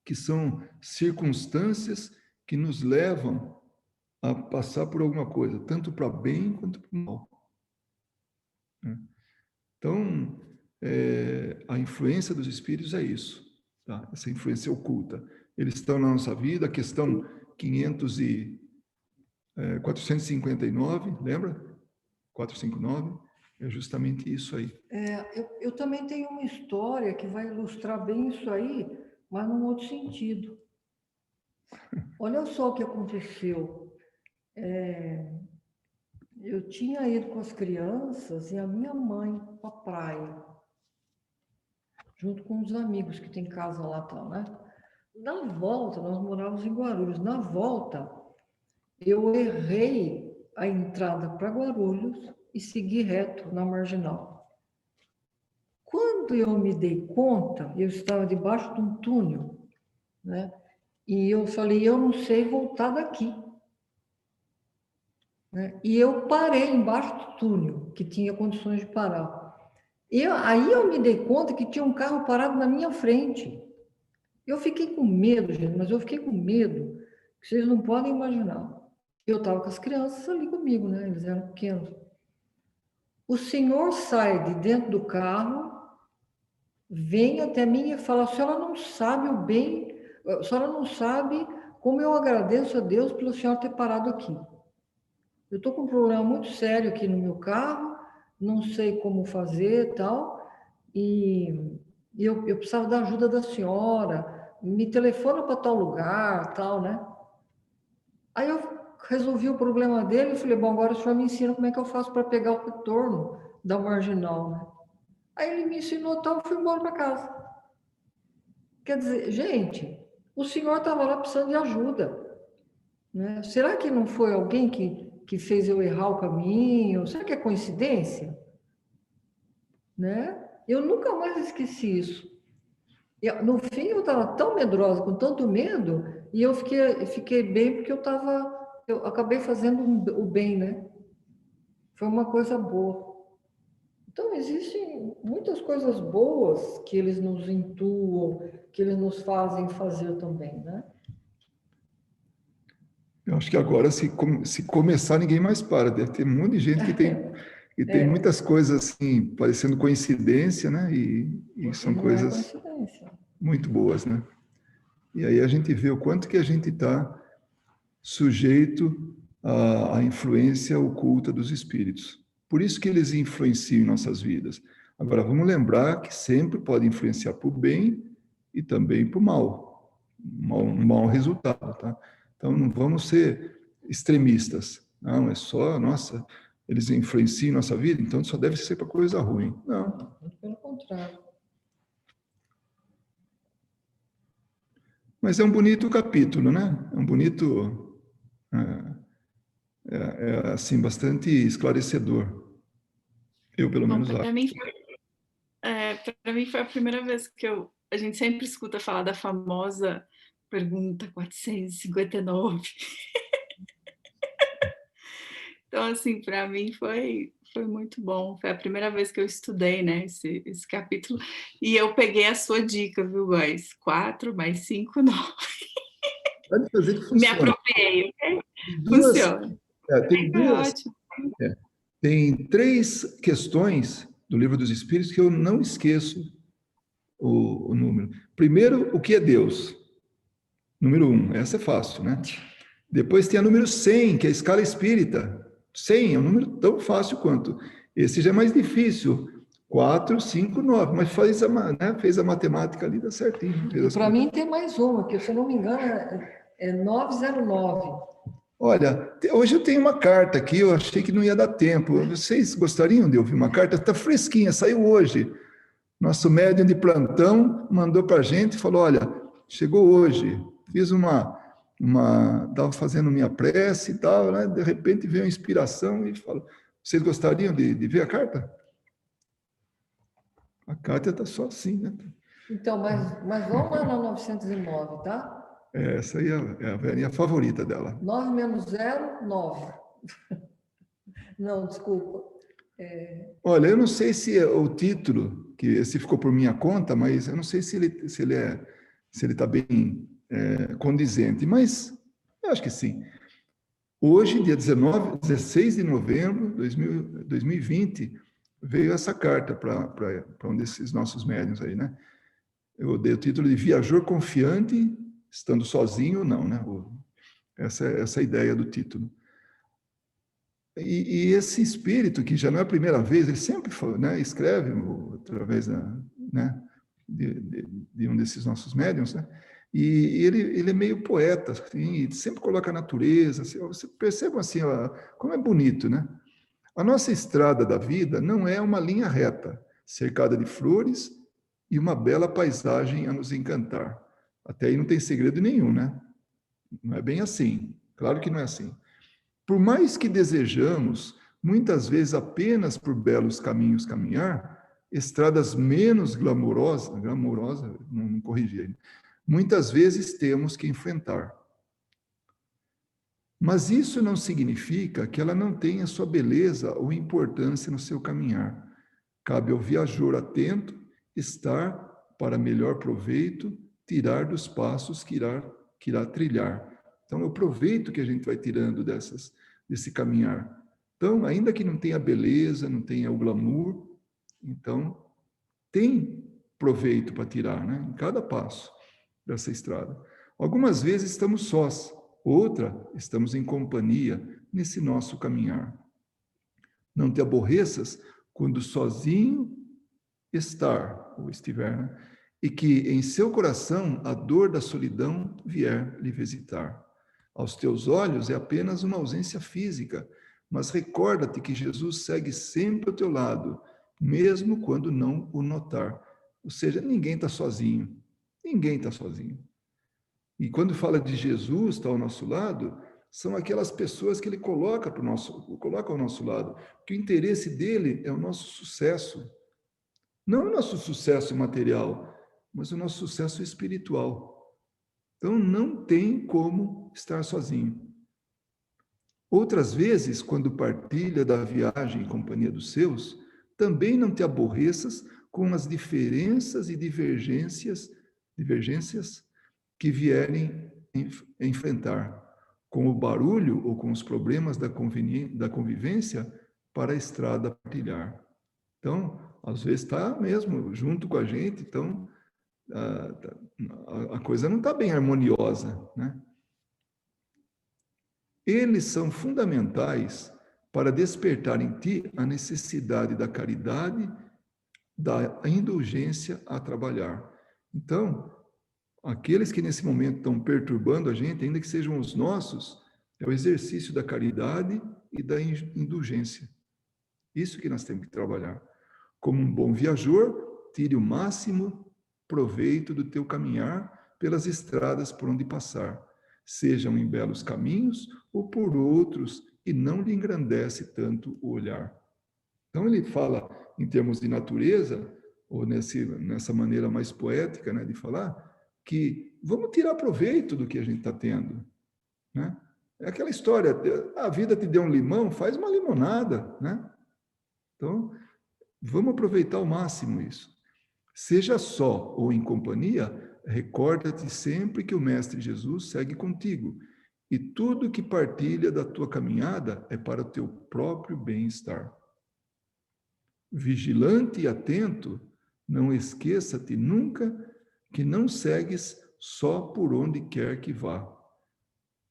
que são circunstâncias que nos levam a passar por alguma coisa, tanto para bem quanto para mal. Então, a influência dos espíritos é isso, tá? Essa influência oculta. Eles estão na nossa vida, a questão 459, lembra? 459, é justamente isso aí. Eu também tenho uma história que vai ilustrar bem isso aí, mas num outro sentido. Olha só o que aconteceu. Eu tinha ido com as crianças e a minha mãe para a praia, junto com os amigos que tem casa lá, tal, né? Na volta, nós morávamos em Guarulhos. Na volta, eu errei a entrada para Guarulhos e segui reto na marginal. Quando eu me dei conta, eu estava debaixo de um túnel, né? E eu falei, eu não sei voltar daqui. Né? E eu parei embaixo do túnel, que tinha condições de parar. Aí eu me dei conta que tinha um carro parado na minha frente. Eu fiquei com medo, gente, mas eu fiquei com medo, que vocês não podem imaginar. Eu estava com as crianças ali comigo, né? Eles eram pequenos. O senhor sai de dentro do carro, vem até mim e fala, a senhora não sabe o bem, a senhora não sabe como eu agradeço a Deus pelo senhor ter parado aqui. Eu estou com um problema muito sério aqui no meu carro, não sei como fazer e tal, e eu precisava da ajuda da senhora, me telefona para tal lugar, tal, né? Aí eu resolvi o problema dele e falei, bom, agora o senhor me ensina como é que eu faço para pegar o retorno da marginal, né? Aí ele me ensinou tal, e fui embora para casa. Quer dizer, gente, o senhor estava lá precisando de ajuda, né? Será que não foi alguém que fez eu errar o caminho? Será que é coincidência? Né? Eu nunca mais esqueci isso. No fim, eu estava tão medrosa, com tanto medo, e eu fiquei bem porque eu acabei fazendo o bem, né? Foi uma coisa boa. Então, existem muitas coisas boas que eles nos intuam, que eles nos fazem fazer também, né? Eu acho que agora, se começar, ninguém mais para. Deve ter um monte de gente E tem muitas coisas assim, parecendo coincidência, né? E são Não é coisas coincidência. muito boas, né? E aí a gente vê o quanto que a gente está sujeito à influência oculta dos espíritos. Por isso que eles influenciam em nossas vidas. Agora, vamos lembrar que sempre pode influenciar para o bem e também para o mal. Um mau resultado, tá? Então, não vamos ser extremistas. Não, é só, nossa, eles influenciam em nossa vida, então só deve ser para coisa ruim. Não. Muito pelo contrário. Mas é um bonito capítulo, né? É um bonito... assim, bastante esclarecedor. Eu, pelo Bom, menos, acho. Para mim foi a primeira vez que a gente sempre escuta falar da famosa pergunta 459. Então, assim, para mim foi muito bom. Foi a primeira vez que eu estudei, né, esse capítulo. E eu peguei a sua dica, viu, Góis? 4 mais 5, 9. Pode fazer que Me funcione. apropriei, ok? Duas, Funciona. tem Foi duas, ótimo. tem 3 questões do Livro dos Espíritos que eu não esqueço o número. Primeiro, o que é Deus? Número 1, essa é fácil, né? Depois tem a número 100, que é a escala espírita. 100 é um número tão fácil quanto. Esse já é mais difícil. 4, 5, 9. Mas fez a matemática ali, dá certinho. Para mim tem mais uma, que se eu não me engano é 909. Olha, hoje eu tenho uma carta aqui, eu achei que não ia dar tempo. Vocês gostariam de ouvir uma carta? Está fresquinha, saiu hoje. Nosso médium de plantão mandou para a gente e falou, olha, chegou hoje, fiz estava fazendo minha prece e tal, né? De repente veio a inspiração e falou, vocês gostariam de ver a carta? A carta está só assim, né? Então, mas vamos lá na 909, tá? Essa aí é a velhinha favorita dela. 9 menos 0, 9. Não, desculpa. Olha, eu não sei se é o título, que esse ficou por minha conta, mas eu não sei se ele está bem condizente, mas eu acho que sim. Hoje, dia 16 de novembro de 2020, veio essa carta para um desses nossos médiuns aí, né? Eu dei o título de Viajor Confiante, estando sozinho ou não, né? Essa é a ideia do título. E esse espírito, que já não é a primeira vez, ele sempre né, escreve através né, de um desses nossos médiuns, né? E ele é meio poeta, assim, sempre coloca a natureza. Assim, você percebe assim, como é bonito, né? A nossa estrada da vida não é uma linha reta, cercada de flores e uma bela paisagem a nos encantar. Até aí não tem segredo nenhum, né? Não é bem assim. Claro que não é assim. Por mais que desejamos, muitas vezes apenas por belos caminhos caminhar, estradas menos glamourosas, não corrigi aí, muitas vezes temos que enfrentar. Mas isso não significa que ela não tenha sua beleza ou importância no seu caminhar. Cabe ao viajor atento estar para melhor proveito, tirar dos passos que irá trilhar. Então, é o proveito que a gente vai tirando desse caminhar. Então, ainda que não tenha beleza, não tenha o glamour, então, tem proveito para tirar, né? Em cada passo dessa estrada. Algumas vezes estamos sós, outra, estamos em companhia nesse nosso caminhar. Não te aborreças quando sozinho estar, ou estiver, né? E que em seu coração a dor da solidão vier lhe visitar. Aos teus olhos é apenas uma ausência física, mas recorda-te que Jesus segue sempre ao teu lado, mesmo quando não o notar. Ou seja, ninguém está sozinho. Ninguém está sozinho. E quando fala de Jesus está ao nosso lado, são aquelas pessoas que ele coloca ao nosso lado. Que o interesse dele é o nosso sucesso. Não o nosso sucesso material, mas o nosso sucesso espiritual. Então, não tem como estar sozinho. Outras vezes, quando partilha da viagem em companhia dos seus, também não te aborreças com as diferenças e divergências que vierem enfrentar. Com o barulho ou com os problemas da convivência, para a estrada a partilhar. Então, às vezes está mesmo junto com a gente, então a coisa não está bem harmoniosa, né? Eles são fundamentais para despertar em ti a necessidade da caridade, da indulgência a trabalhar. Então, aqueles que nesse momento estão perturbando a gente, ainda que sejam os nossos, é o exercício da caridade e da indulgência. Isso que nós temos que trabalhar. Como um bom viajor, tire o máximo proveito do teu caminhar pelas estradas por onde passar, sejam em belos caminhos ou por outros, e não lhe engrandece tanto o olhar. Então ele fala em termos de natureza, ou nessa maneira mais poética, né, de falar, que vamos tirar proveito do que a gente está tendo, né? É aquela história, a vida te deu um limão, faz uma limonada, né? Então, vamos aproveitar ao máximo isso. Seja só ou em companhia, recorda-te sempre que o Mestre Jesus segue contigo, e tudo que partilha da tua caminhada é para o teu próprio bem-estar. Vigilante e atento, não esqueça-te nunca que não segues só por onde quer que vá.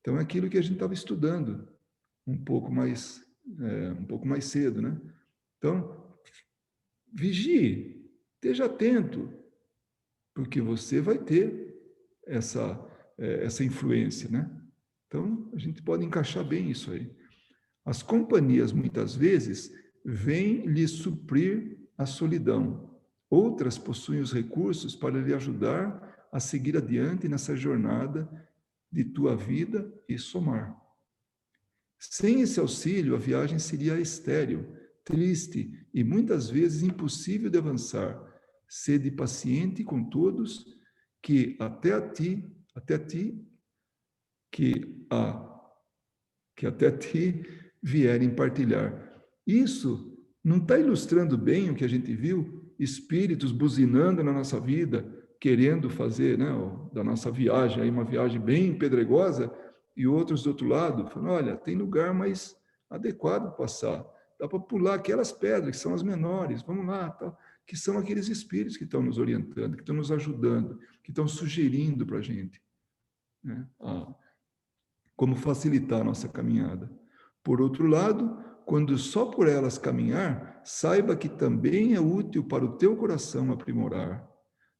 Então, é aquilo que a gente estava estudando um pouco mais cedo, né? Então, vigie, esteja atento, porque você vai ter essa influência, né? Então, a gente pode encaixar bem isso aí. As companhias, muitas vezes, vêm lhe suprir a solidão. Outras possuem os recursos para lhe ajudar a seguir adiante nessa jornada de tua vida e somar. Sem esse auxílio, a viagem seria estéril, triste e muitas vezes impossível de avançar. Sede paciente com todos que até ti vierem partilhar. Isso não está ilustrando bem o que a gente viu? Espíritos buzinando na nossa vida, querendo fazer, né, da nossa viagem aí uma viagem bem pedregosa, e outros do outro lado falando, olha, tem lugar mais adequado para passar, dá para pular aquelas pedras que são as menores, vamos lá, tal, que são aqueles espíritos que estão nos orientando, que estão nos ajudando, que estão sugerindo para a gente, né, como facilitar a nossa caminhada. Por outro lado, quando só por elas caminhar, saiba que também é útil para o teu coração aprimorar.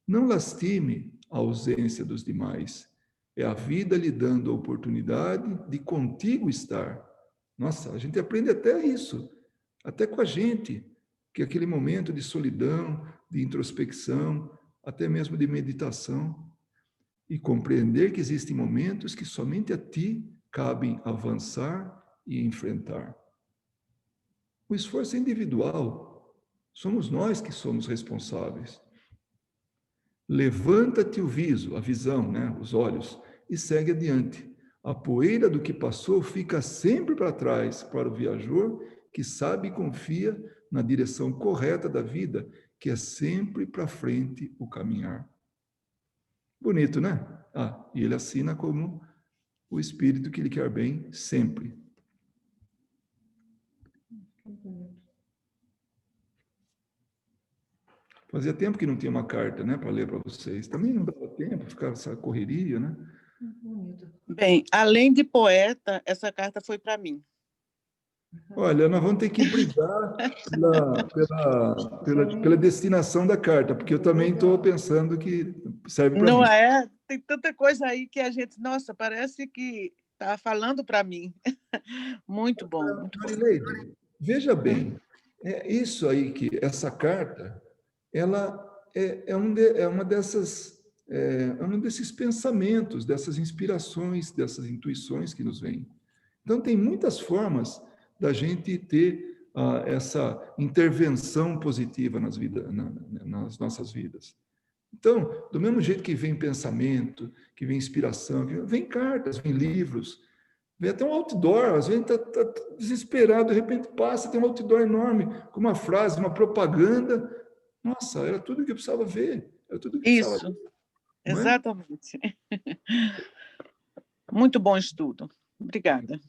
Não lastime a ausência dos demais. É a vida lhe dando a oportunidade de contigo estar. Nossa, a gente aprende até isso, até com a gente, que é aquele momento de solidão, de introspecção, até mesmo de meditação, e compreender que existem momentos que somente a ti cabem avançar e enfrentar. O esforço é individual, somos nós que somos responsáveis. Levanta-te o viso, a visão, né, os olhos, e segue adiante. A poeira do que passou fica sempre para trás para o viajor que sabe e confia na direção correta da vida, que é sempre para frente o caminhar. Bonito, né? E ele assina como o espírito que lhe quer bem sempre. Fazia tempo que não tinha uma carta, né, para ler para vocês. Também não dava tempo, ficava essa correria, né? Bem, além de poeta, essa carta foi para mim. Olha, nós vamos ter que brigar pela destinação da carta, porque eu também estou pensando que serve para mim. Não é? Tem tanta coisa aí que a gente... Nossa, parece que está falando para mim. Muito bom, muito bom. Marileide, veja bem, isso aí que essa carta, ela é um desses pensamentos, dessas inspirações, dessas intuições que nos vêm. Então, tem muitas formas da gente ter essa intervenção positiva nas nossas vidas. Então, do mesmo jeito que vem pensamento, que vem inspiração, vem cartas, vem livros, vem até um outdoor, às vezes está desesperado, de repente passa, tem um outdoor enorme, com uma frase, uma propaganda. Nossa, era tudo que eu precisava ver. Era tudo que eu precisava ver. Exatamente. Muito bom estudo. Obrigada.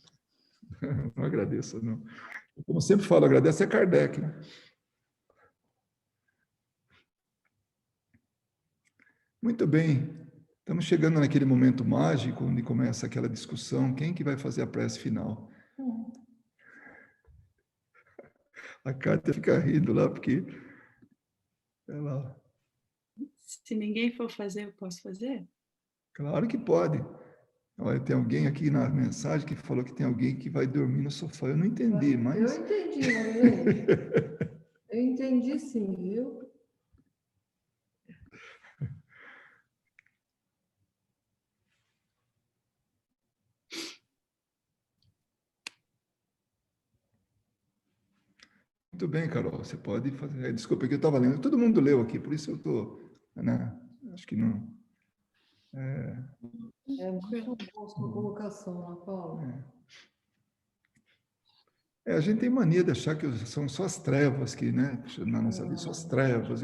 Não agradeço, não. Como sempre falo, agradece a Kardec, né? Muito bem. Estamos chegando naquele momento mágico onde começa aquela discussão, quem que vai fazer a prece final? A Kátia fica rindo lá, porque ela... Se ninguém for fazer, eu posso fazer? Claro que pode. Olha, tem alguém aqui na mensagem que falou que tem alguém que vai dormir no sofá. Eu não entendi, mas... Eu entendi, Marilene. Eu entendi sim, viu? Muito bem, Carol, você pode fazer. Desculpa, que eu estava lendo. Todo mundo leu aqui, por isso eu estou... Né? Acho que não... É muito boa a sua colocação, Ana Paula. A gente tem mania de achar que são só as trevas que, né, na nossa vida, só as trevas,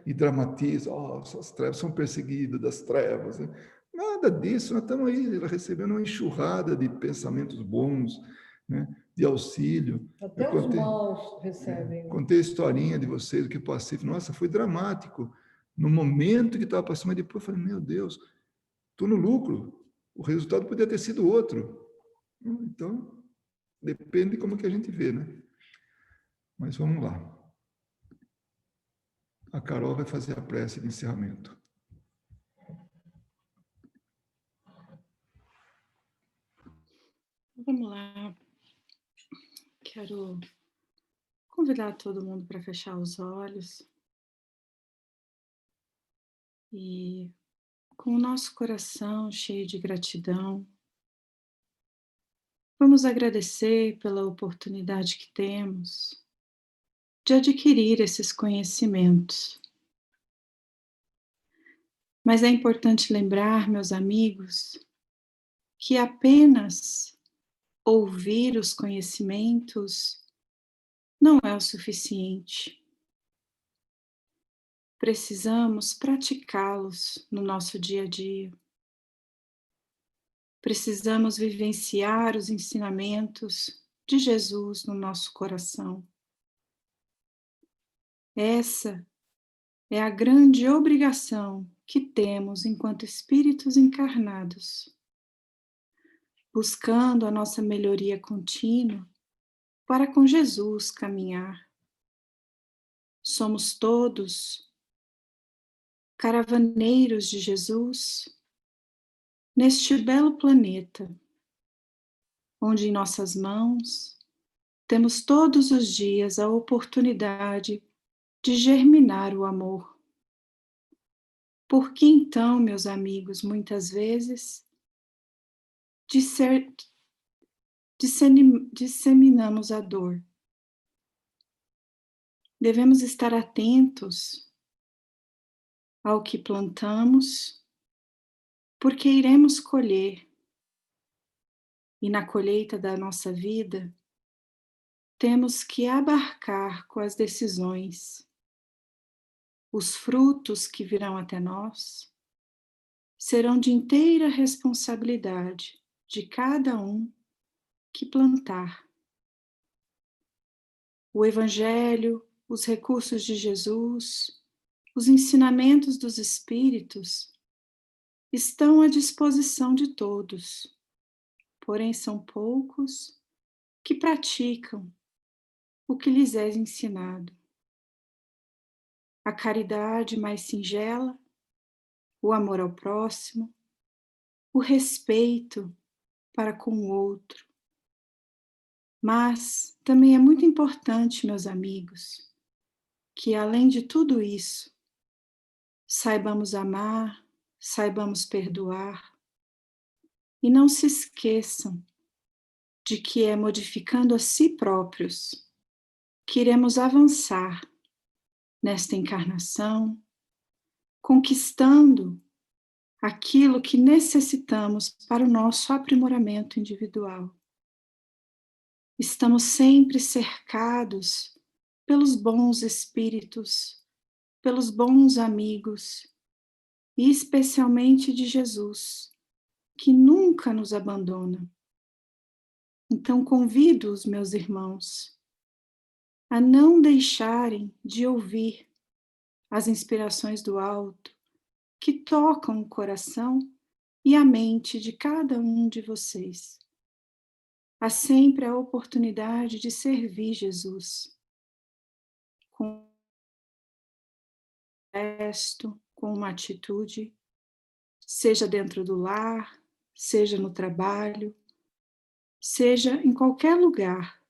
e dramatiza, só as trevas, são perseguidos das trevas. Né? Nada disso, nós estamos aí recebendo uma enxurrada de pensamentos bons, né, de auxílio. Até os maus recebem. Contei a historinha de vocês, o que eu passei, nossa, foi dramático. No momento que estava passando, mas depois eu falei, meu Deus, estou no lucro, o resultado podia ter sido outro. Então... Depende de como que a gente vê, né? Mas vamos lá. A Carol vai fazer a prece de encerramento. Vamos lá. Quero convidar todo mundo para fechar os olhos e, com o nosso coração cheio de gratidão, vamos agradecer pela oportunidade que temos de adquirir esses conhecimentos. Mas é importante lembrar, meus amigos, que apenas ouvir os conhecimentos não é o suficiente. Precisamos praticá-los no nosso dia a dia. Precisamos vivenciar os ensinamentos de Jesus no nosso coração. Essa é a grande obrigação que temos enquanto espíritos encarnados, buscando a nossa melhoria contínua para com Jesus caminhar. Somos todos caravaneiros de Jesus neste belo planeta, onde em nossas mãos temos todos os dias a oportunidade de germinar o amor. Por que então, meus amigos, muitas vezes disseminamos a dor? Devemos estar atentos ao que plantamos, porque iremos colher. E na colheita da nossa vida, temos que abarcar com as decisões. Os frutos que virão até nós serão de inteira responsabilidade de cada um que plantar. O Evangelho, os recursos de Jesus, os ensinamentos dos Espíritos estão à disposição de todos, porém são poucos que praticam o que lhes é ensinado. A caridade mais singela, o amor ao próximo, o respeito para com o outro. Mas também é muito importante, meus amigos, que além de tudo isso, saibamos amar, saibamos perdoar e não se esqueçam de que é modificando a si próprios que iremos avançar nesta encarnação, conquistando aquilo que necessitamos para o nosso aprimoramento individual. Estamos sempre cercados pelos bons espíritos, pelos bons amigos, e especialmente de Jesus, que nunca nos abandona. Então convido os meus irmãos a não deixarem de ouvir as inspirações do alto que tocam o coração e a mente de cada um de vocês. Há sempre a oportunidade de servir Jesus com um gesto, com uma atitude, seja dentro do lar, seja no trabalho, seja em qualquer lugar.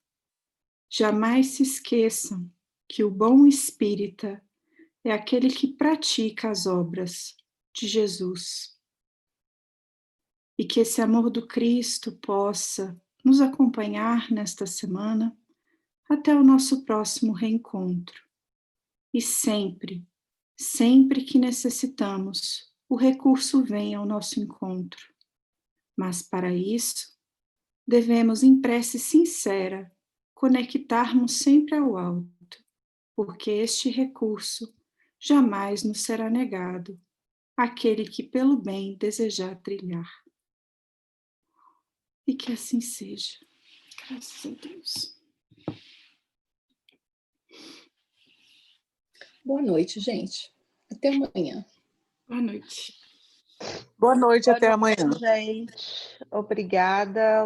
Jamais se esqueçam que o bom espírita é aquele que pratica as obras de Jesus. E que esse amor do Cristo possa nos acompanhar nesta semana até o nosso próximo reencontro. E sempre, sempre que necessitamos, o recurso vem ao nosso encontro. Mas para isso, devemos, em prece sincera, conectarmos sempre ao alto, porque este recurso jamais nos será negado, àquele que pelo bem desejar trilhar. E que assim seja. Graças a Deus. Boa noite, gente. Até amanhã. Boa noite. Boa noite, até amanhã. Gente. Obrigada.